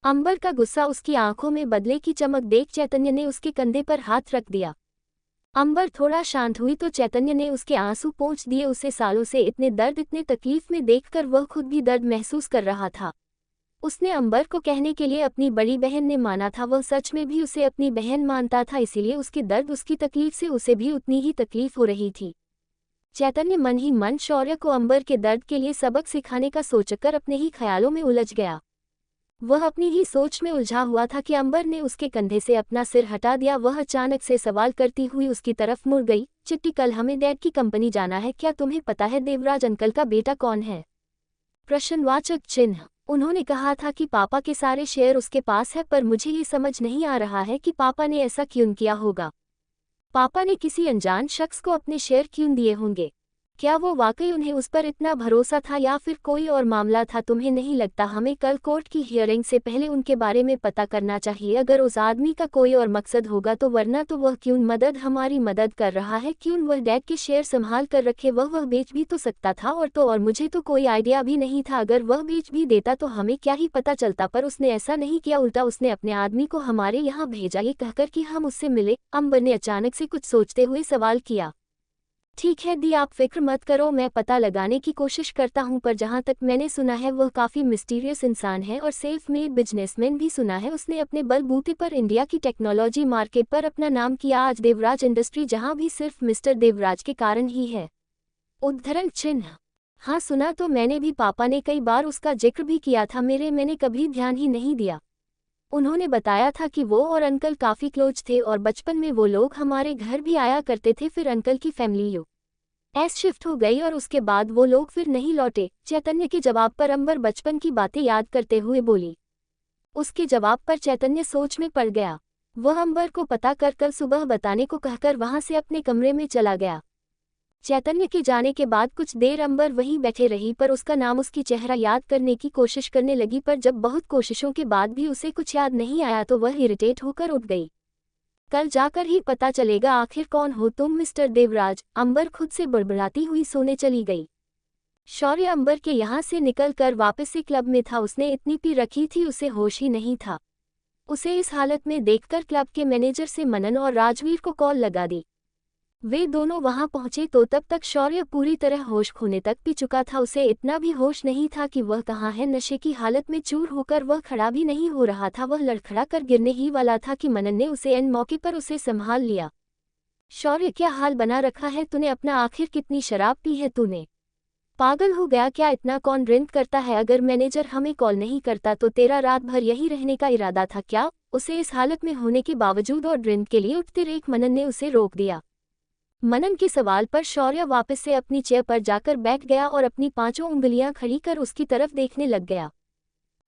Speaker 1: अंबर का गुस्सा उसकी आंखों में बदले की चमक देख चैतन्य ने उसके कंधे पर हाथ रख दिया। अंबर थोड़ा शांत हुई तो चैतन्य ने उसके आंसू पोंछ दिए। उसे सालों से इतने दर्द, इतने तकलीफ में देखकर वह खुद भी दर्द महसूस कर रहा था। उसने अंबर को कहने के लिए अपनी बड़ी बहन ने माना था, वह सच में भी उसे अपनी बहन मानता था, इसीलिए उसके दर्द, उसकी तकलीफ से उसे भी उतनी ही तकलीफ हो रही थी। चैतन्य मन ही मन शौर्य को अंबर के दर्द के लिए सबक सिखाने का सोचकर अपने ही ख्यालों में उलझ गया। वह अपनी ही सोच में उलझा हुआ था कि अंबर ने उसके कंधे से अपना सिर हटा दिया। वह अचानक से सवाल करती हुई उसकी तरफ मुड़ गई, चिट्टी, कल हमें डैड की कंपनी जाना है, क्या तुम्हें पता है देवराज अंकल का बेटा कौन है? प्रश्नवाचक चिन्ह। उन्होंने कहा था कि पापा के सारे शेयर उसके पास है, पर मुझे ये समझ नहीं आ रहा है कि पापा ने ऐसा क्यों किया होगा। पापा ने किसी अनजान शख्स को अपने शेयर क्यों दिए होंगे? क्या वो वाकई उन्हें उस पर इतना भरोसा था या फिर कोई और मामला था? तुम्हें नहीं लगता हमें कल कोर्ट की हियरिंग से पहले उनके बारे में पता करना चाहिए? अगर उस आदमी का कोई और मकसद होगा तो, वरना तो वह क्यों हमारी मदद कर रहा है? क्यों वह डैड के शेयर संभाल कर रखे? वह बेच भी तो सकता था, और तो और मुझे तो कोई आइडिया भी नहीं था। अगर वह बेच भी देता तो हमें क्या ही पता चलता, पर उसने ऐसा नहीं किया, उल्टा उसने अपने आदमी को हमारे यहाँ भेजा ये कहकर कि हम उससे मिले। अंबर ने अचानक से कुछ सोचते हुए सवाल किया। ठीक है दी, आप फिक्र मत करो, मैं पता लगाने की कोशिश करता हूं, पर जहां तक मैंने सुना है वह काफ़ी मिस्टीरियस इंसान है और सेल्फ मेड बिजनेसमैन भी सुना है। उसने अपने बलबूते पर इंडिया की टेक्नोलॉजी मार्केट पर अपना नाम किया। आज देवराज इंडस्ट्री जहां भी सिर्फ मिस्टर देवराज के कारण ही है। उद्धरण चिन्ह। हाँ सुना तो मैंने भी, पापा ने कई बार उसका जिक्र भी किया था, मैंने कभी ध्यान ही नहीं दिया। उन्होंने बताया था कि वो और अंकल काफ़ी क्लोज थे और बचपन में वो लोग हमारे घर भी आया करते थे। फिर अंकल की फैमिली एस शिफ्ट हो गई और उसके बाद वो लोग फिर नहीं लौटे। चैतन्य के जवाब पर अंबर बचपन की बातें याद करते हुए बोली। उसके जवाब पर चैतन्य सोच में पड़ गया। वह अंबर को पता कर कल सुबह बताने को कहकर वहां से अपने कमरे में चला गया। चैतन्य के जाने के बाद कुछ देर अंबर वहीं बैठे रही, पर उसका नाम, उसकी चेहरा याद करने की कोशिश करने लगी, पर जब बहुत कोशिशों के बाद भी उसे कुछ याद नहीं आया तो वह इरिटेट होकर उठ गई। कल जाकर ही पता चलेगा आखिर कौन हो तुम मिस्टर देवराज, अंबर खुद से बड़बड़ाती हुई सोने चली गई। शौर्य अंबर के यहाँ से निकलकर वापस से क्लब में था। उसने इतनी पी रखी थी उसे होश ही नहीं था। उसे इस हालत में देखकर क्लब के मैनेजर से मनन और राजवीर को कॉल लगा दी। वे दोनों वहां पहुंचे तो तब तक शौर्य पूरी तरह होश खोने तक पी चुका था। उसे इतना भी होश नहीं था कि वह कहाँ है। नशे की हालत में चूर होकर वह खड़ा भी नहीं हो रहा था। वह लड़खड़ा कर गिरने ही वाला था कि मनन ने उसे एन मौके पर उसे संभाल लिया। शौर्य, क्या हाल बना रखा है तूने अपना? आखिर कितनी शराब पी है तूने? पागल हो गया क्या? इतना कौन ड्रिंक करता है? अगर मैनेजर हमें कॉल नहीं करता तो तेरा रात भर यही रहने का इरादा था क्या? उसे इस हालत में होने के बावजूद और ड्रिंक के लिए उठते देख मनन ने उसे रोक दिया। मनन के सवाल पर शौर्य वापस से अपनी चेयर पर जाकर बैठ गया और अपनी 5 उंगलियां खड़ी कर उसकी तरफ देखने लग गया।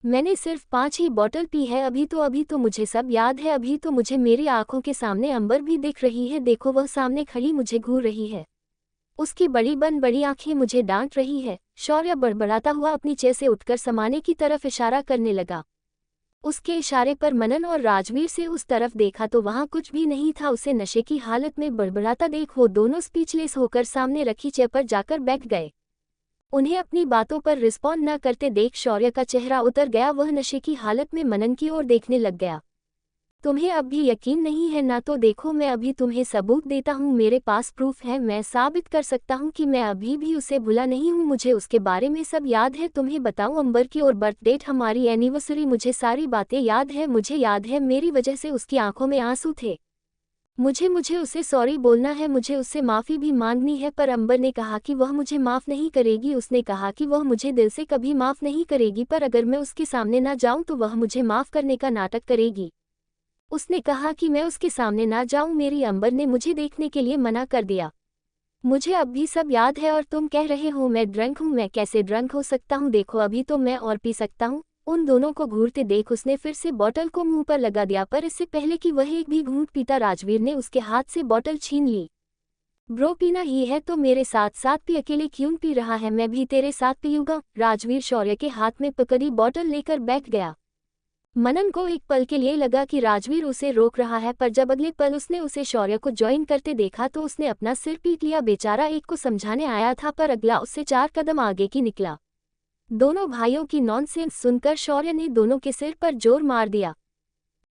Speaker 1: मैंने सिर्फ 5 ही बॉटल पी है। अभी तो मुझे सब याद है। अभी तो मुझे मेरी आंखों के सामने अंबर भी दिख रही है। देखो, वह सामने खड़ी मुझे घूर रही है। उसकी बड़ी आंखें मुझे डांट रही है। शौर्य बड़बड़ाता हुआ अपनी चेयर से उठकर समाने की तरफ इशारा करने लगा। उसके इशारे पर मनन और राजवीर से उस तरफ देखा तो वहां कुछ भी नहीं था। उसे नशे की हालत में बड़बड़ाता देख वो दोनों स्पीचलेस होकर सामने रखी चेयर पर जाकर बैठ गए। उन्हें अपनी बातों पर रिस्पॉन्ड न करते देख शौर्य का चेहरा उतर गया। वह नशे की हालत में मनन की ओर देखने लग गया। तुम्हें अब भी यकीन नहीं है ना? तो देखो, मैं अभी तुम्हें सबूत देता हूँ। मेरे पास प्रूफ है। मैं साबित कर सकता हूँ कि मैं अभी भी उसे भुला नहीं हूँ। मुझे उसके बारे में सब याद है। तुम्हें बताऊँ, अंबर की और बर्थ डेट, हमारी एनिवर्सरी, मुझे सारी बातें याद है। मुझे याद है मेरी वजह से उसकी आंखों में आंसू थे। मुझे उसे सॉरी बोलना है। मुझे उससे माफ़ी भी मांगनी है। पर अंबर ने कहा कि वह मुझे माफ़ नहीं करेगी। उसने कहा कि वह मुझे दिल से कभी माफ़ नहीं करेगी, पर अगर मैं उसके सामने ना जाऊं तो वह मुझे माफ़ करने का नाटक करेगी। उसने कहा कि मैं उसके सामने ना जाऊं। मेरी अंबर ने मुझे देखने के लिए मना कर दिया। मुझे अब भी सब याद है। और तुम कह रहे हो मैं ड्रंक हूँ। मैं कैसे ड्रंक हो सकता हूँ? देखो, अभी तो मैं और पी सकता हूँ। उन दोनों को घूरते देख उसने फिर से बॉटल को मुंह पर लगा दिया, पर इससे पहले कि वह एक भी घूंट पीता राजवीर ने उसके हाथ से बॉटल छीन ली। ब्रो, पीना ही है तो मेरे साथ साथ पी। अकेले क्यों पी रहा है? मैं भी तेरे साथ पीऊंगा। राजवीर शौर्य के हाथ में पकड़ी बॉटल लेकर बैठ गया। मनन को एक पल के लिए लगा कि राजवीर उसे रोक रहा है, पर जब अगले पल उसने उसे शौर्य को ज्वाइन करते देखा तो उसने अपना सिर पीट लिया। बेचारा एक को समझाने आया था पर अगला उससे 4 कदम आगे की निकला। दोनों भाइयों की नॉनसेंस सुनकर शौर्य ने दोनों के सिर पर जोर मार दिया।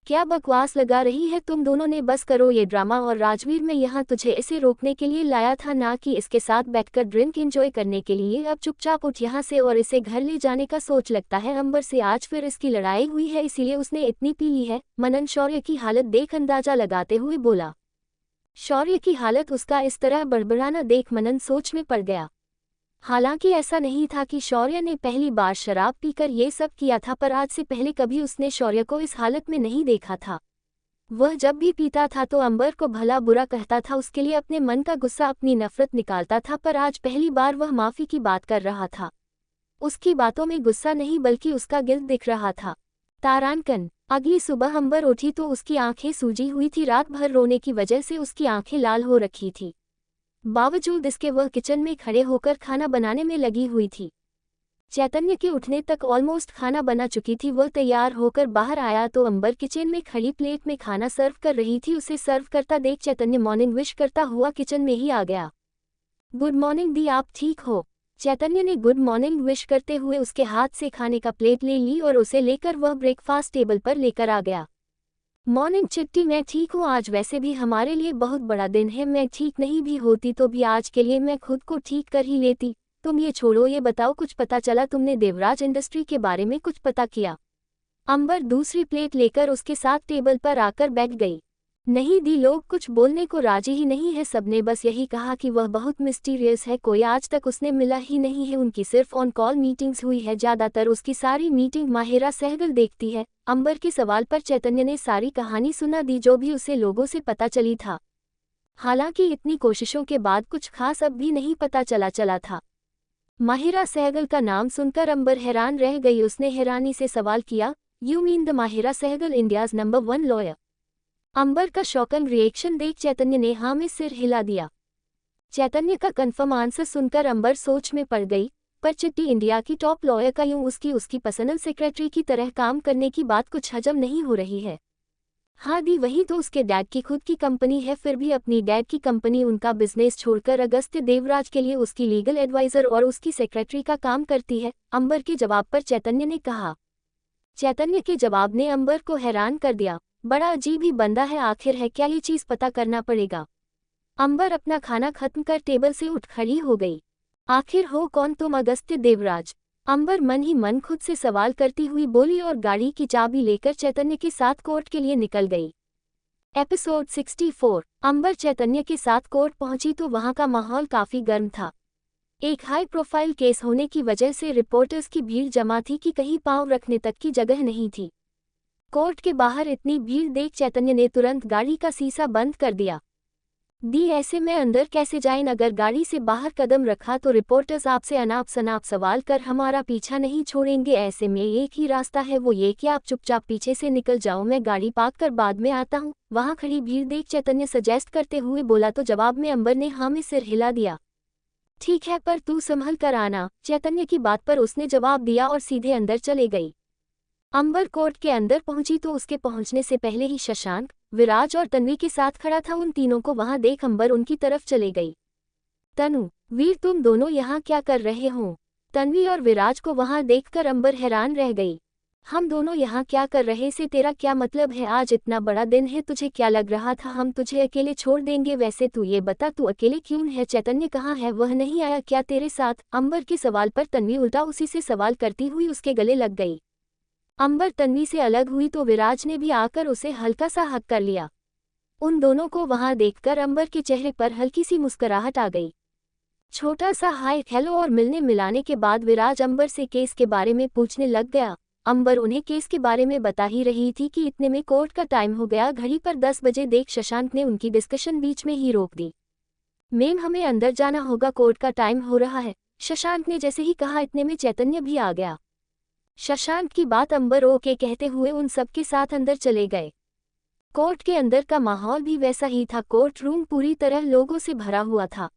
Speaker 1: क्या बकवास लगा रही है तुम दोनों ने? बस करो ये ड्रामा। और राजवीर, मैं यहाँ तुझे इसे रोकने के लिए लाया था, ना कि इसके साथ बैठकर ड्रिंक एंजॉय करने के लिए। अब चुपचाप उठ यहाँ से और इसे घर ले जाने का सोच। लगता है अंबर से आज फिर इसकी लड़ाई हुई है, इसीलिए उसने इतनी पी ली है। मनन शौर्य की हालत देख अंदाजा लगाते हुए बोला। शौर्य की हालत, उसका इस तरह बड़बड़ाना देख मनन सोच में पड़ गया। हालांकि ऐसा नहीं था कि शौर्य ने पहली बार शराब पीकर ये सब किया था, पर आज से पहले कभी उसने शौर्य को इस हालत में नहीं देखा था। वह जब भी पीता था तो अंबर को भला बुरा कहता था, उसके लिए अपने मन का गुस्सा, अपनी नफरत निकालता था, पर आज पहली बार वह माफ़ी की बात कर रहा था। उसकी बातों में गुस्सा नहीं बल्कि उसका गिल्ट दिख रहा था। तारांकन। अगली सुबह अंबर उठी तो उसकी आंखें सूजी हुई थी। रात भर रोने की वजह से उसकी आंखें लाल हो रखी थी। बावजूद इसके वह किचन में खड़े होकर खाना बनाने में लगी हुई थी। चैतन्य के उठने तक ऑलमोस्ट खाना बना चुकी थी। वह तैयार होकर बाहर आया तो अंबर किचन में खड़ी प्लेट में खाना सर्व कर रही थी। उसे सर्व करता देख चैतन्य मॉर्निंग विश करता हुआ किचन में ही आ गया। गुड मॉर्निंग दी, आप ठीक हो? चैतन्य ने गुड मॉर्निंग विश करते हुए उसके हाथ से खाने का प्लेट ले ली और उसे लेकर वह ब्रेकफास्ट टेबल पर लेकर आ गया। मॉर्निंग चिट्टी, मैं ठीक हूँ। आज वैसे भी हमारे लिए बहुत बड़ा दिन है। मैं ठीक नहीं भी होती तो भी आज के लिए मैं खुद को ठीक कर ही लेती। तुम ये छोड़ो, ये बताओ कुछ पता चला? तुमने देवराज इंडस्ट्री के बारे में कुछ पता किया? अंबर दूसरी प्लेट लेकर उसके साथ टेबल पर आकर बैठ गई। नहीं दी, लोग कुछ बोलने को राजी ही नहीं है। सबने बस यही कहा कि वह बहुत मिस्टीरियस है। कोई आज तक उसने मिला ही नहीं है। उनकी सिर्फ ऑन कॉल मीटिंग्स हुई है। ज़्यादातर उसकी सारी मीटिंग माहिरा सहगल देखती है। अंबर के सवाल पर चैतन्य ने सारी कहानी सुना दी जो भी उसे लोगों से पता चली था। हालांकि इतनी कोशिशों के बाद कुछ खास अब भी नहीं पता चला था। माहिरा सहगल का नाम सुनकर अंबर हैरान रह गई। उसने हैरानी से सवाल किया, you mean the Mahira Sehgal, India's number 1 lawyer? Ambar का शॉकन रिएक्शन देख चैतन्य ने हाँ में सिर हिला दिया। चैतन्य का कंफर्म आंसर सुनकर अंबर सोच में पड़ गई। पर चिट्टी इंडिया की टॉप लॉयर का यूं उसकी पर्सनल सेक्रेटरी की तरह काम करने की बात कुछ हजम नहीं हो रही है। हाँ दी, वही तो उसके डैड की खुद की कंपनी है, फिर भी अपनी डैड की कंपनी उनका बिजनेस छोड़कर अगस्त्य देवराज के लिए उसकी लीगल एडवाइजर और उसकी सेक्रेटरी का काम करती है, अंबर के जवाब पर चैतन्य ने कहा। चैतन्य के जवाब ने अंबर को हैरान कर दिया। बड़ा अजीब ही बंदा है, आखिर है क्या ये चीज पता करना पड़ेगा। अंबर अपना खाना खत्म कर टेबल से उठ खड़ी हो गई। आखिर हो कौन तुम? अगस्त्य देवराज, अंबर मन ही मन खुद से सवाल करती हुई बोली और गाड़ी की चाबी लेकर चैतन्य के साथ कोर्ट के लिए निकल गई। एपिसोड 64। अंबर चैतन्य के साथ कोर्ट पहुंची तो वहां का माहौल काफी गर्म था। एक हाई प्रोफाइल केस होने की वजह से रिपोर्टर्स की भीड़ जमा थी कि कहीं पांव रखने तक की जगह नहीं थी। कोर्ट के बाहर इतनी भीड़ देख चैतन्य ने तुरंत गाड़ी का शीशा बंद कर दिया। दी, ऐसे में अंदर कैसे जाएं? अगर गाड़ी से बाहर कदम रखा तो रिपोर्टर्स आपसे अनाप शनाप सवाल कर हमारा पीछा नहीं छोड़ेंगे। ऐसे में एक ही रास्ता है, वो ये कि आप चुपचाप पीछे से निकल जाओ, मैं गाड़ी पार्क कर बाद में आता हूँ। वहां खड़ी भीड़ देख चैतन्य सजेस्ट करते हुए बोला तो जवाब में अंबर ने हाँ में सिर हिला दिया। ठीक है, पर तू संभल कर आना। चैतन्य की बात पर उसने जवाब दिया और सीधे अंदर चले गई। अंबर कोर्ट के अंदर पहुंची तो उसके पहुंचने से पहले ही शशांक, विराज और तन्वी के साथ खड़ा था। उन तीनों को वहां देख अंबर उनकी तरफ चले गई। तनु, वीर, तुम दोनों यहाँ क्या कर रहे हो? तन्वी और विराज को वहां देखकर अंबर हैरान रह गई। हम दोनों यहाँ क्या कर रहे से तेरा क्या मतलब है? आज इतना बड़ा दिन है, तुझे क्या लग रहा था हम तुझे अकेले छोड़ देंगे? वैसे तू ये बता, तू अकेले क्यों है? चैतन्य कहाँ है? वह नहीं आया क्या तेरे साथ? अंबर के सवाल पर तन्वी उल्टा उसी से सवाल करती हुई उसके गले लग गई। अंबर तन्वी से अलग हुई तो विराज ने भी आकर उसे हल्का सा हक कर लिया। उन दोनों को वहां देखकर अंबर के चेहरे पर हल्की सी मुस्कुराहट आ गई। छोटा सा हाय हेलो और मिलने मिलाने के बाद विराज अंबर से केस के बारे में पूछने लग गया। अंबर उन्हें केस के बारे में बता ही रही थी कि इतने में कोर्ट का टाइम हो गया। घड़ी पर 10 बजे देख शशांक ने उनकी डिस्कशन बीच में ही रोक दी। मैम, हमें अंदर जाना होगा, कोर्ट का टाइम हो रहा है। शशांक ने जैसे ही कहा इतने में चैतन्य भी आ गया। शशांक की बात अंबर ओके कहते हुए उन सबके साथ अंदर चले गए। कोर्ट के अंदर का माहौल भी वैसा ही था। कोर्ट रूम पूरी तरह लोगों से भरा हुआ था।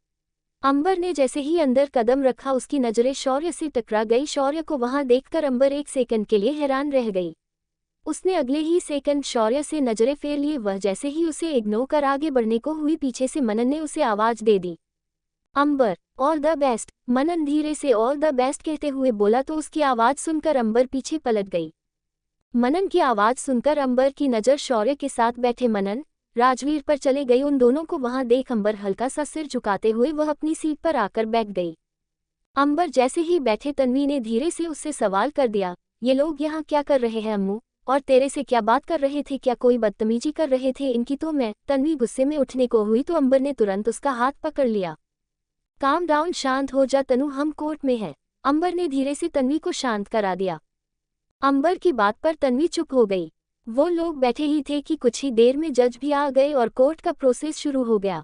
Speaker 1: अंबर ने जैसे ही अंदर कदम रखा उसकी नजरें शौर्य से टकरा गई। शौर्य को वहां देखकर अंबर एक सेकंड के लिए हैरान रह गई। उसने अगले ही सेकंड शौर्य से नजरें फेर लिए। वह जैसे ही उसे इग्नोर कर आगे बढ़ने को हुई, पीछे से मनन ने उसे आवाज दे दी। अंबर, ऑल द बेस्ट। मनन धीरे से ऑल द बेस्ट कहते हुए बोला तो उसकी आवाज सुनकर अंबर पीछे पलट गई। मनन की आवाज सुनकर अंबर की नजर शौर्य के साथ बैठे मनन, राजवीर पर चले गई। उन दोनों को वहां देख अंबर हल्का सा सिर झुकाते हुए वह अपनी सीट पर आकर बैठ गई। अंबर जैसे ही बैठे तन्वी ने धीरे से उससे सवाल कर दिया, ये लोग यहाँ क्या कर रहे हैं अम्मू? और तेरे से क्या बात कर रहे थे? क्या कोई बदतमीजी कर रहे थे इनकी? तो मैं तन्वी गुस्से में उठने को हुई तो अंबर ने तुरंत उसका हाथ पकड़ लिया। काम डाउन, शांत हो जा तनु, हम कोर्ट में हैं। अंबर ने धीरे से तन्वी को शांत करा दिया। अंबर की बात पर तन्वी चुप हो गई। वो लोग बैठे ही थे कि कुछ ही देर में जज भी आ गए और कोर्ट का प्रोसेस शुरू हो गया।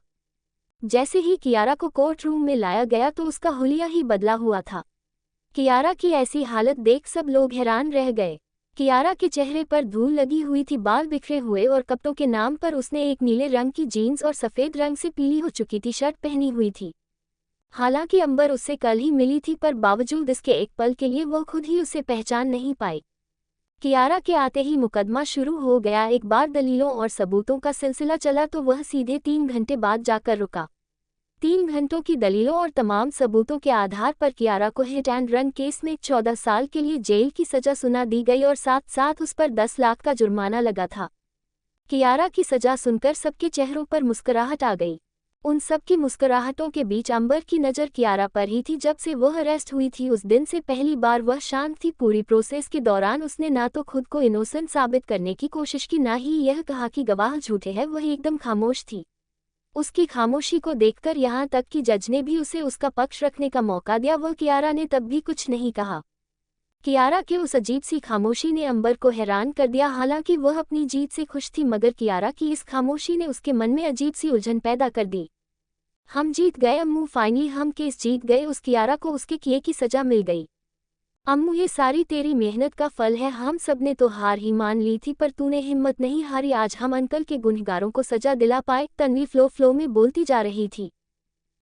Speaker 1: जैसे ही कियारा को कोर्ट रूम में लाया गया तो उसका हुलिया ही बदला हुआ था। कियारा की ऐसी हालत देख सब लोग हैरान रह गए। कियारा के चेहरे पर धूल लगी हुई थी, बाल बिखरे हुए और कपड़ों के नाम पर उसने एक नीले रंग की जीन्स और सफेद रंग से पीली हो चुकी टी शर्ट पहनी हुई थी। हालांकि अंबर उससे कल ही मिली थी, पर बावजूद इसके एक पल के लिए वो खुद ही उसे पहचान नहीं पाई। कियारा के आते ही मुकदमा शुरू हो गया। एक बार दलीलों और सबूतों का सिलसिला चला तो वह सीधे 3 घंटे बाद जाकर रुका। 3 घंटों की दलीलों और तमाम सबूतों के आधार पर कियारा को हिट एंड रन केस में 14 साल के लिए जेल की सजा सुना दी गई और साथ साथ उस पर 10 लाख का जुर्माना लगा था। कियारा की सजा सुनकर सबके चेहरों पर मुस्कुराहट आ गई। उन सब की मुस्कुराहटों के बीच अंबर की नज़र कियारा पर ही थी। जब से वह अरेस्ट हुई थी उस दिन से पहली बार वह शांत थी। पूरी प्रोसेस के दौरान उसने ना तो खुद को इनोसेंट साबित करने की कोशिश की, ना ही यह कहा कि गवाह झूठे हैं। वह एकदम खामोश थी। उसकी खामोशी को देखकर यहाँ तक कि जज ने भी उसे उसका पक्ष रखने का मौका दिया। वह कियारा ने तब भी कुछ नहीं कहा। कियारा के उस अजीब सी खामोशी ने अंबर को हैरान कर दिया। हालांकि वह अपनी जीत से खुश थी, मगर कियारा की इस खामोशी ने उसके मन में अजीब सी उलझन पैदा कर दी। हम जीत गए अम्मू, फाइनली हम केस जीत गए। उस कियारा को उसके किए की सजा मिल गई। अम्मू, ये सारी तेरी मेहनत का फल है। हम सब ने तो हार ही मान ली थी, पर तूने हिम्मत नहीं हारी। आज हम अंकल के गुनहगारों को सजा दिला पाए। तन्वी फ्लो में बोलती जा रही थी।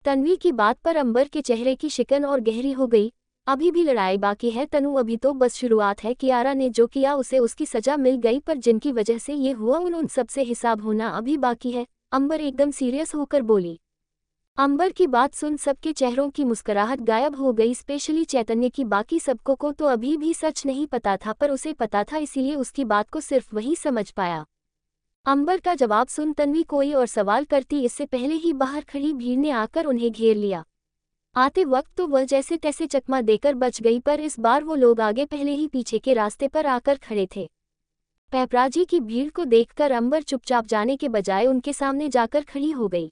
Speaker 1: तन्वी की बात पर अंबर के चेहरे की शिकन और गहरी हो गई। अभी भी लड़ाई बाकी है तनु, अभी तो बस शुरुआत है। कियारा ने जो किया उसे उसकी सजा मिल गई, पर जिनकी वजह से ये हुआ उन सब से हिसाब होना अभी बाकी है। अंबर एकदम सीरियस होकर बोली। अंबर की बात सुन सबके चेहरों की मुस्कुराहट गायब हो गई, स्पेशली चैतन्य की। बाकी सबको को तो अभी भी सच नहीं पता था, पर उसे पता था, इसीलिए उसकी बात को सिर्फ वही समझ पाया। अंबर का जवाब सुन तन्वी कोई और सवाल करती, इससे पहले ही बाहर खड़ी भीड़ ने आकर उन्हें घेर लिया। आते वक्त तो वह जैसे तैसे चकमा देकर बच गई, पर इस बार वो लोग आगे पहले ही पीछे के रास्ते पर आकर खड़े थे। पैपराजी की भीड़ को देखकर अंबर चुपचाप जाने के बजाय उनके सामने जाकर खड़ी हो गई।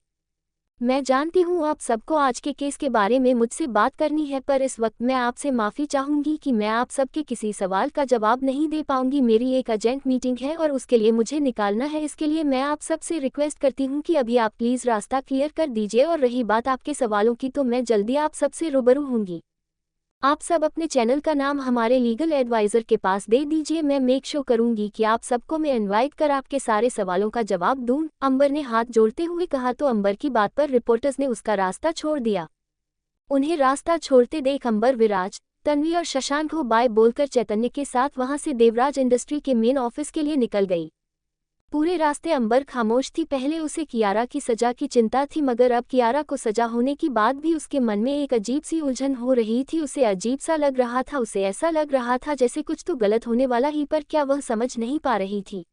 Speaker 1: मैं जानती हूँ आप सबको आज के केस के बारे में मुझसे बात करनी है, पर इस वक्त मैं आपसे माफ़ी चाहूँगी कि मैं आप सबके किसी सवाल का जवाब नहीं दे पाऊँगी। मेरी एक अर्जेंट मीटिंग है और उसके लिए मुझे निकालना है। इसके लिए मैं आप सबसे रिक्वेस्ट करती हूँ कि अभी आप प्लीज़ रास्ता क्लियर कर दीजिए। और रही बात आपके सवालों की, तो मैं जल्दी आप सबसे रूबरू होंगी। आप सब अपने चैनल का नाम हमारे लीगल एडवाइज़र के पास दे दीजिए। मैं मेक श्योर करूंगी कि आप सबको मैं इनवाइट कर आपके सारे सवालों का जवाब दूं। अंबर ने हाथ जोड़ते हुए कहा। तो अंबर की बात पर रिपोर्टर्स ने उसका रास्ता छोड़ दिया। उन्हें रास्ता छोड़ते देख अंबर विराज, तन्वी और शशांक को बाय बोलकर चैतन्य के साथ वहां से देवराज इंडस्ट्री के मेन ऑफिस के लिए निकल गई। पूरे रास्ते अंबर खामोश थी। पहले उसे कियारा की सजा की चिंता थी, मगर अब कियारा को सजा होने की बाद भी उसके मन में एक अजीब सी उलझन हो रही थी। उसे अजीब सा लग रहा था, उसे ऐसा लग रहा था जैसे कुछ तो गलत होने वाला ही, पर क्या वह समझ नहीं पा रही थी।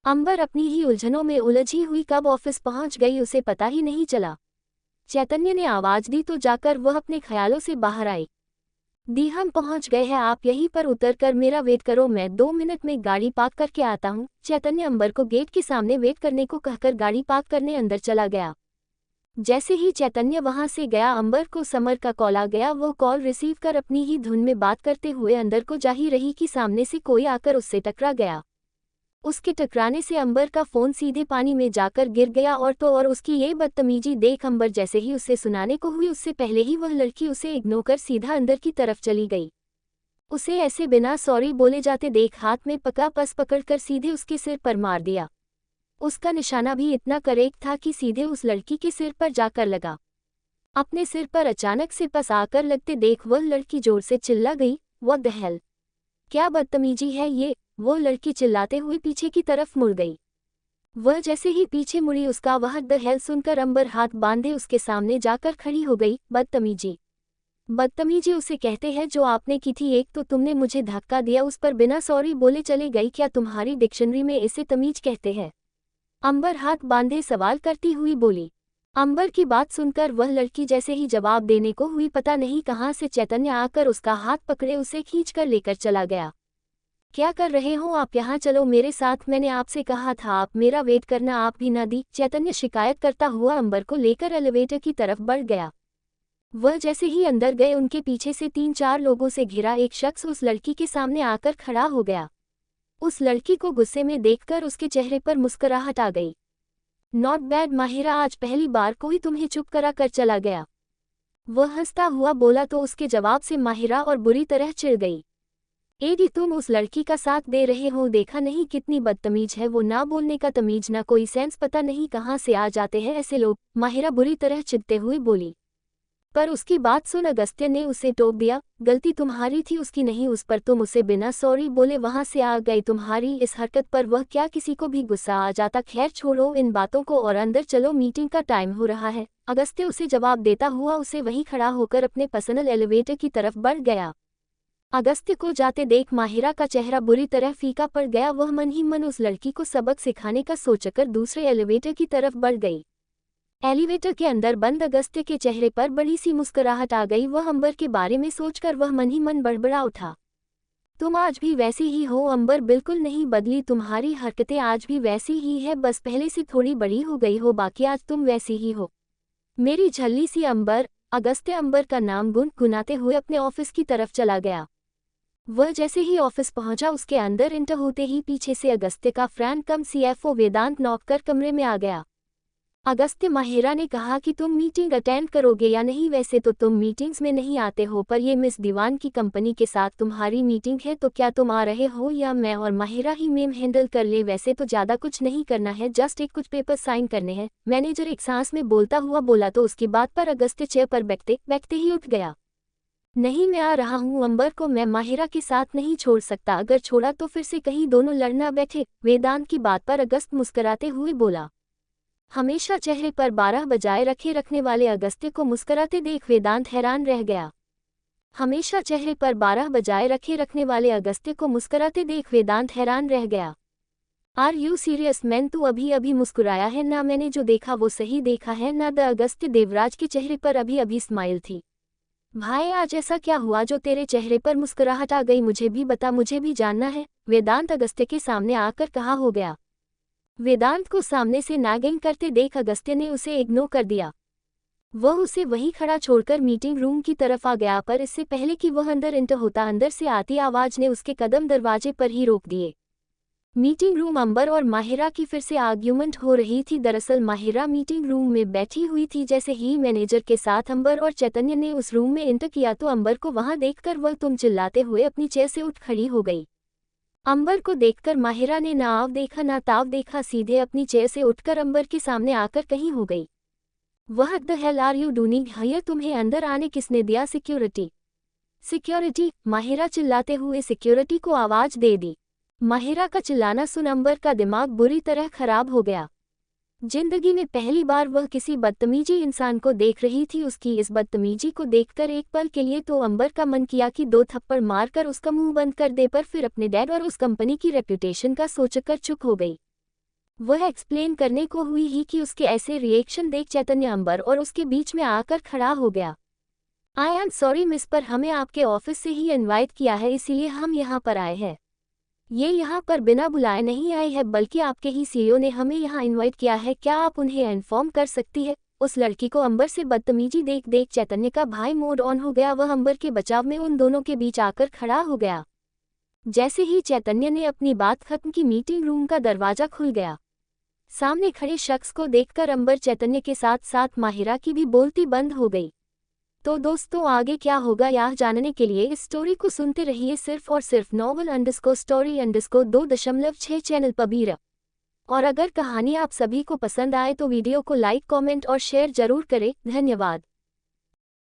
Speaker 1: अंबर अपनी ही उलझनों में उलझी हुई कब ऑफिस पहुंच गई उसे पता ही नहीं चला। चैतन्य ने आवाज दी तो जाकर वह अपने ख्यालों से बाहर आई। दी, हम पहुंच गए हैं, आप यहीं पर उतर कर मेरा वेट करो, मैं 2 मिनट में गाड़ी पार्क करके आता हूं। चैतन्य अंबर को गेट के सामने वेट करने को कहकर गाड़ी पार्क करने अंदर चला गया। जैसे ही चैतन्य वहां से गया, अंबर को समर का कॉल आ गया। वो कॉल रिसीव कर अपनी ही धुन में बात करते हुए अंदर को जा ही रही कि सामने से कोई आकर उससे टकरा गया। उसके टकराने से अंबर का फोन सीधे पानी में जाकर गिर गया। और तो और उसकी ये बदतमीजी देख अंबर जैसे ही उससे सुनाने को हुई, उससे पहले ही वह लड़की उसे इग्नोर कर सीधा अंदर की तरफ चली गई। उसे ऐसे बिना सॉरी बोले जाते देख हाथ में पका पस पकड़कर सीधे उसके सिर पर मार दिया। उसका निशाना भी इतना करेक्ट था कि सीधे उस लड़की के सिर पर जाकर लगा। अपने सिर पर अचानक से पस आकर लगते देख वह लड़की जोर से चिल्ला गई, व्हाट द हेल, क्या बदतमीजी है ये। वो लड़की चिल्लाते हुए पीछे की तरफ मुड़ गई। वह जैसे ही पीछे मुड़ी, उसका वह द हेल सुनकर अंबर हाथ बांधे उसके सामने जाकर खड़ी हो गई। बदतमीजी, बदतमीजी उसे कहते हैं जो आपने की थी। एक तो तुमने मुझे धक्का दिया, उस पर बिना सॉरी बोले चले गई। क्या तुम्हारी डिक्शनरी में इसे तमीज कहते हैं? अंबर हाथ बांधे सवाल करती हुई बोली। अंबर की बात सुनकर वह लड़की जैसे ही जवाब देने को हुई, पता नहीं कहां से चैतन्य आकर उसका हाथ पकड़े उसे खींचकर लेकर चला गया। क्या कर रहे हो आप, यहाँ चलो मेरे साथ, मैंने आपसे कहा था आप मेरा वेट करना, आप भी न दी। चैतन्य शिकायत करता हुआ अंबर को लेकर एलिवेटर की तरफ बढ़ गया। वह जैसे ही अंदर गए, उनके पीछे से 3-4 लोगों से घिरा एक शख्स उस लड़की के सामने आकर खड़ा हो गया। उस लड़की को गुस्से में देखकर उसके चेहरे पर मुस्कुराहट आ गई। नॉट बैड माहिरा, आज पहली बार कोई तुम्हें चुप करा कर चला गया। वह हंसता हुआ बोला तो उसके जवाब से माहिरा और बुरी तरह चिढ़ गई। एडी, तुम उस लड़की का साथ दे रहे हो, देखा नहीं कितनी बदतमीज है वो, ना बोलने का तमीज ना कोई सेंस, पता नहीं कहाँ से आ जाते हैं ऐसे लोग। माहिरा बुरी तरह चिढ़ते हुए बोली। पर उसकी बात सुन अगस्त्य ने उसे टोक दिया, गलती तुम्हारी थी उसकी नहीं, उस पर तुम उसे बिना सॉरी बोले वहां से आ गए। तुम्हारी इस हरकत पर वह क्या किसी को भी गुस्सा आ जाता। खैर छोड़ो इन बातों को और अंदर चलो, मीटिंग का टाइम हो रहा है। अगस्त्य उसे जवाब देता हुआ उसे वहीं खड़ा होकर अपने पर्सनल एलिवेटर की तरफ बढ़ गया। अगस्त्य को जाते देख माहिरा का चेहरा बुरी तरह फीका पड़ गया। वह मन ही मन उस लड़की को सबक सिखाने का सोचकर दूसरे एलिवेटर की तरफ बढ़ गई। एलिवेटर के अंदर बंद अगस्त्य के चेहरे पर बड़ी सी मुस्कुराहट आ गई। वह अंबर के बारे में सोचकर वह मन ही मन बड़बड़ा उठा। तुम आज भी वैसी ही हो अंबर, बिल्कुल नहीं बदली, तुम्हारी हरकतें आज भी वैसी ही है, बस पहले से थोड़ी बड़ी हो गई हो, बाकी आज तुम वैसी ही हो मेरी झल्ली सी अंबर। अगस्त्य अंबर का नाम गुनगुनाते हुए अपने ऑफिस की तरफ चला गया। वह जैसे ही ऑफिस पहुंचा उसके अंदर एंटर होते ही पीछे से अगस्त्य का फ्रेंड कम सीएफओ वेदांत नॉक कर कमरे में आ गया। अगस्त्य, माहिरा ने कहा कि तुम मीटिंग अटेंड करोगे या नहीं। वैसे तो तुम मीटिंग्स में नहीं आते हो, पर ये मिस दीवान की कंपनी के साथ तुम्हारी मीटिंग है, तो क्या तुम आ रहे हो या मैं और माहिरा ही मेम हैंडल कर ले। वैसे तो ज़्यादा कुछ नहीं करना है, जस्ट एक कुछ पेपर साइन करने हैं, मैनेजर एक सांस में बोलता हुआ बोला। तो उसकी बात पर अगस्त्य चेयर पर बैठते बैठते ही उठ गया। नहीं, मैं आ रहा हूँ। अंबर को मैं माहिरा के साथ नहीं छोड़ सकता, अगर छोड़ा तो फिर से कहीं दोनों लड़ना बैठे। वेदांत की बात पर अगस्त मुस्कुराते हुए बोला। हमेशा चेहरे पर 12 बजाए रखने वाले अगस्त्य को मुस्कुराते देख वेदांत हैरान रह गया। हमेशा चेहरे पर 12 बजाए रखने वाले अगस्त्य को मुस्कुराते देख वेदांत हैरान रह गया। आर यू सीरियस मैन, तू अभी अभी मुस्कुराया है ना? मैंने जो देखा वो सही देखा है ना? द अगस्त्य देवराज के चेहरे पर अभी अभी स्माइल थी। भाई, आज ऐसा क्या हुआ जो तेरे चेहरे पर मुस्कुराहट आ गई? मुझे भी बता, मुझे भी जानना है, वेदांत अगस्त्य के सामने आकर कहा। हो गया। वेदांत को सामने से नागिंग करते देख अगस्त्य ने उसे इग्नोर कर दिया। वह उसे वहीं खड़ा छोड़कर मीटिंग रूम की तरफ आ गया, पर इससे पहले कि वह अंदर एंटर होता, अंदर से आती आवाज ने उसके कदम दरवाजे पर ही रोक दिए। मीटिंग रूम अंबर और माहिरा की फिर से आर्ग्यूमेंट हो रही थी। दरअसल माहिरा मीटिंग रूम में बैठी हुई थी। जैसे ही मैनेजर के साथ अंबर और चैतन्य ने उस रूम में एंटर किया तो अंबर को वहां देखकर वह तुम चिल्लाते हुए अपनी चेयर से उठ खड़ी हो गई। अंबर को देखकर माहिरा ने ना आव देखा ना ताव देखा, सीधे अपनी चेयर से उठकर अंबर के सामने आकर कहीं हो गई। वह the hell are you doing here? तुम्हें अंदर आने किसने दिया? सिक्योरिटी। सिक्योरिटी? माहिरा चिल्लाते हुए सिक्योरिटी को आवाज दे दी। माहिरा का चिल्लाना सुन अंबर का दिमाग बुरी तरह खराब हो गया। जिंदगी में पहली बार वह किसी बदतमीजी इंसान को देख रही थी। उसकी इस बदतमीजी को देखकर एक पल के लिए तो अंबर का मन किया कि 2 थप्पड़ मारकर उसका मुंह बंद कर दे, पर फिर अपने डैड और उस कंपनी की रेप्यूटेशन का सोचकर चुप हो गई। वह एक्सप्लेन करने को हुई ही कि उसके ऐसे रिएक्शन देख चैतन्य अंबर और उसके बीच में आकर खड़ा हो गया। आई एम सॉरी मिस, पर हमें आपके ऑफिस से ही इनवाइट किया है, इसीलिए हम यहाँ पर आए हैं। ये यहाँ पर बिना बुलाए नहीं आए हैं, बल्कि आपके ही सीईओ ने हमें यहाँ इनवाइट किया है। क्या आप उन्हें इन्फॉर्म कर सकती है? उस लड़की को अंबर से बदतमीजी देख देख चैतन्य का भाई मोड ऑन हो गया। वह अंबर के बचाव में उन दोनों के बीच आकर खड़ा हो गया। जैसे ही चैतन्य ने अपनी बात खत्म की, मीटिंग रूम का दरवाजा खुल गया। सामने खड़े शख्स को देखकर अंबर, चैतन्य के साथ साथ माहिरा की भी बोलती बंद हो गई। तो दोस्तों, आगे क्या होगा यह जानने के लिए इस स्टोरी को सुनते रहिए सिर्फ और सिर्फ novel_story_2.6 चैनल पर। और अगर कहानी आप सभी को पसंद आए तो वीडियो को लाइक, कमेंट और शेयर जरूर करें। धन्यवाद।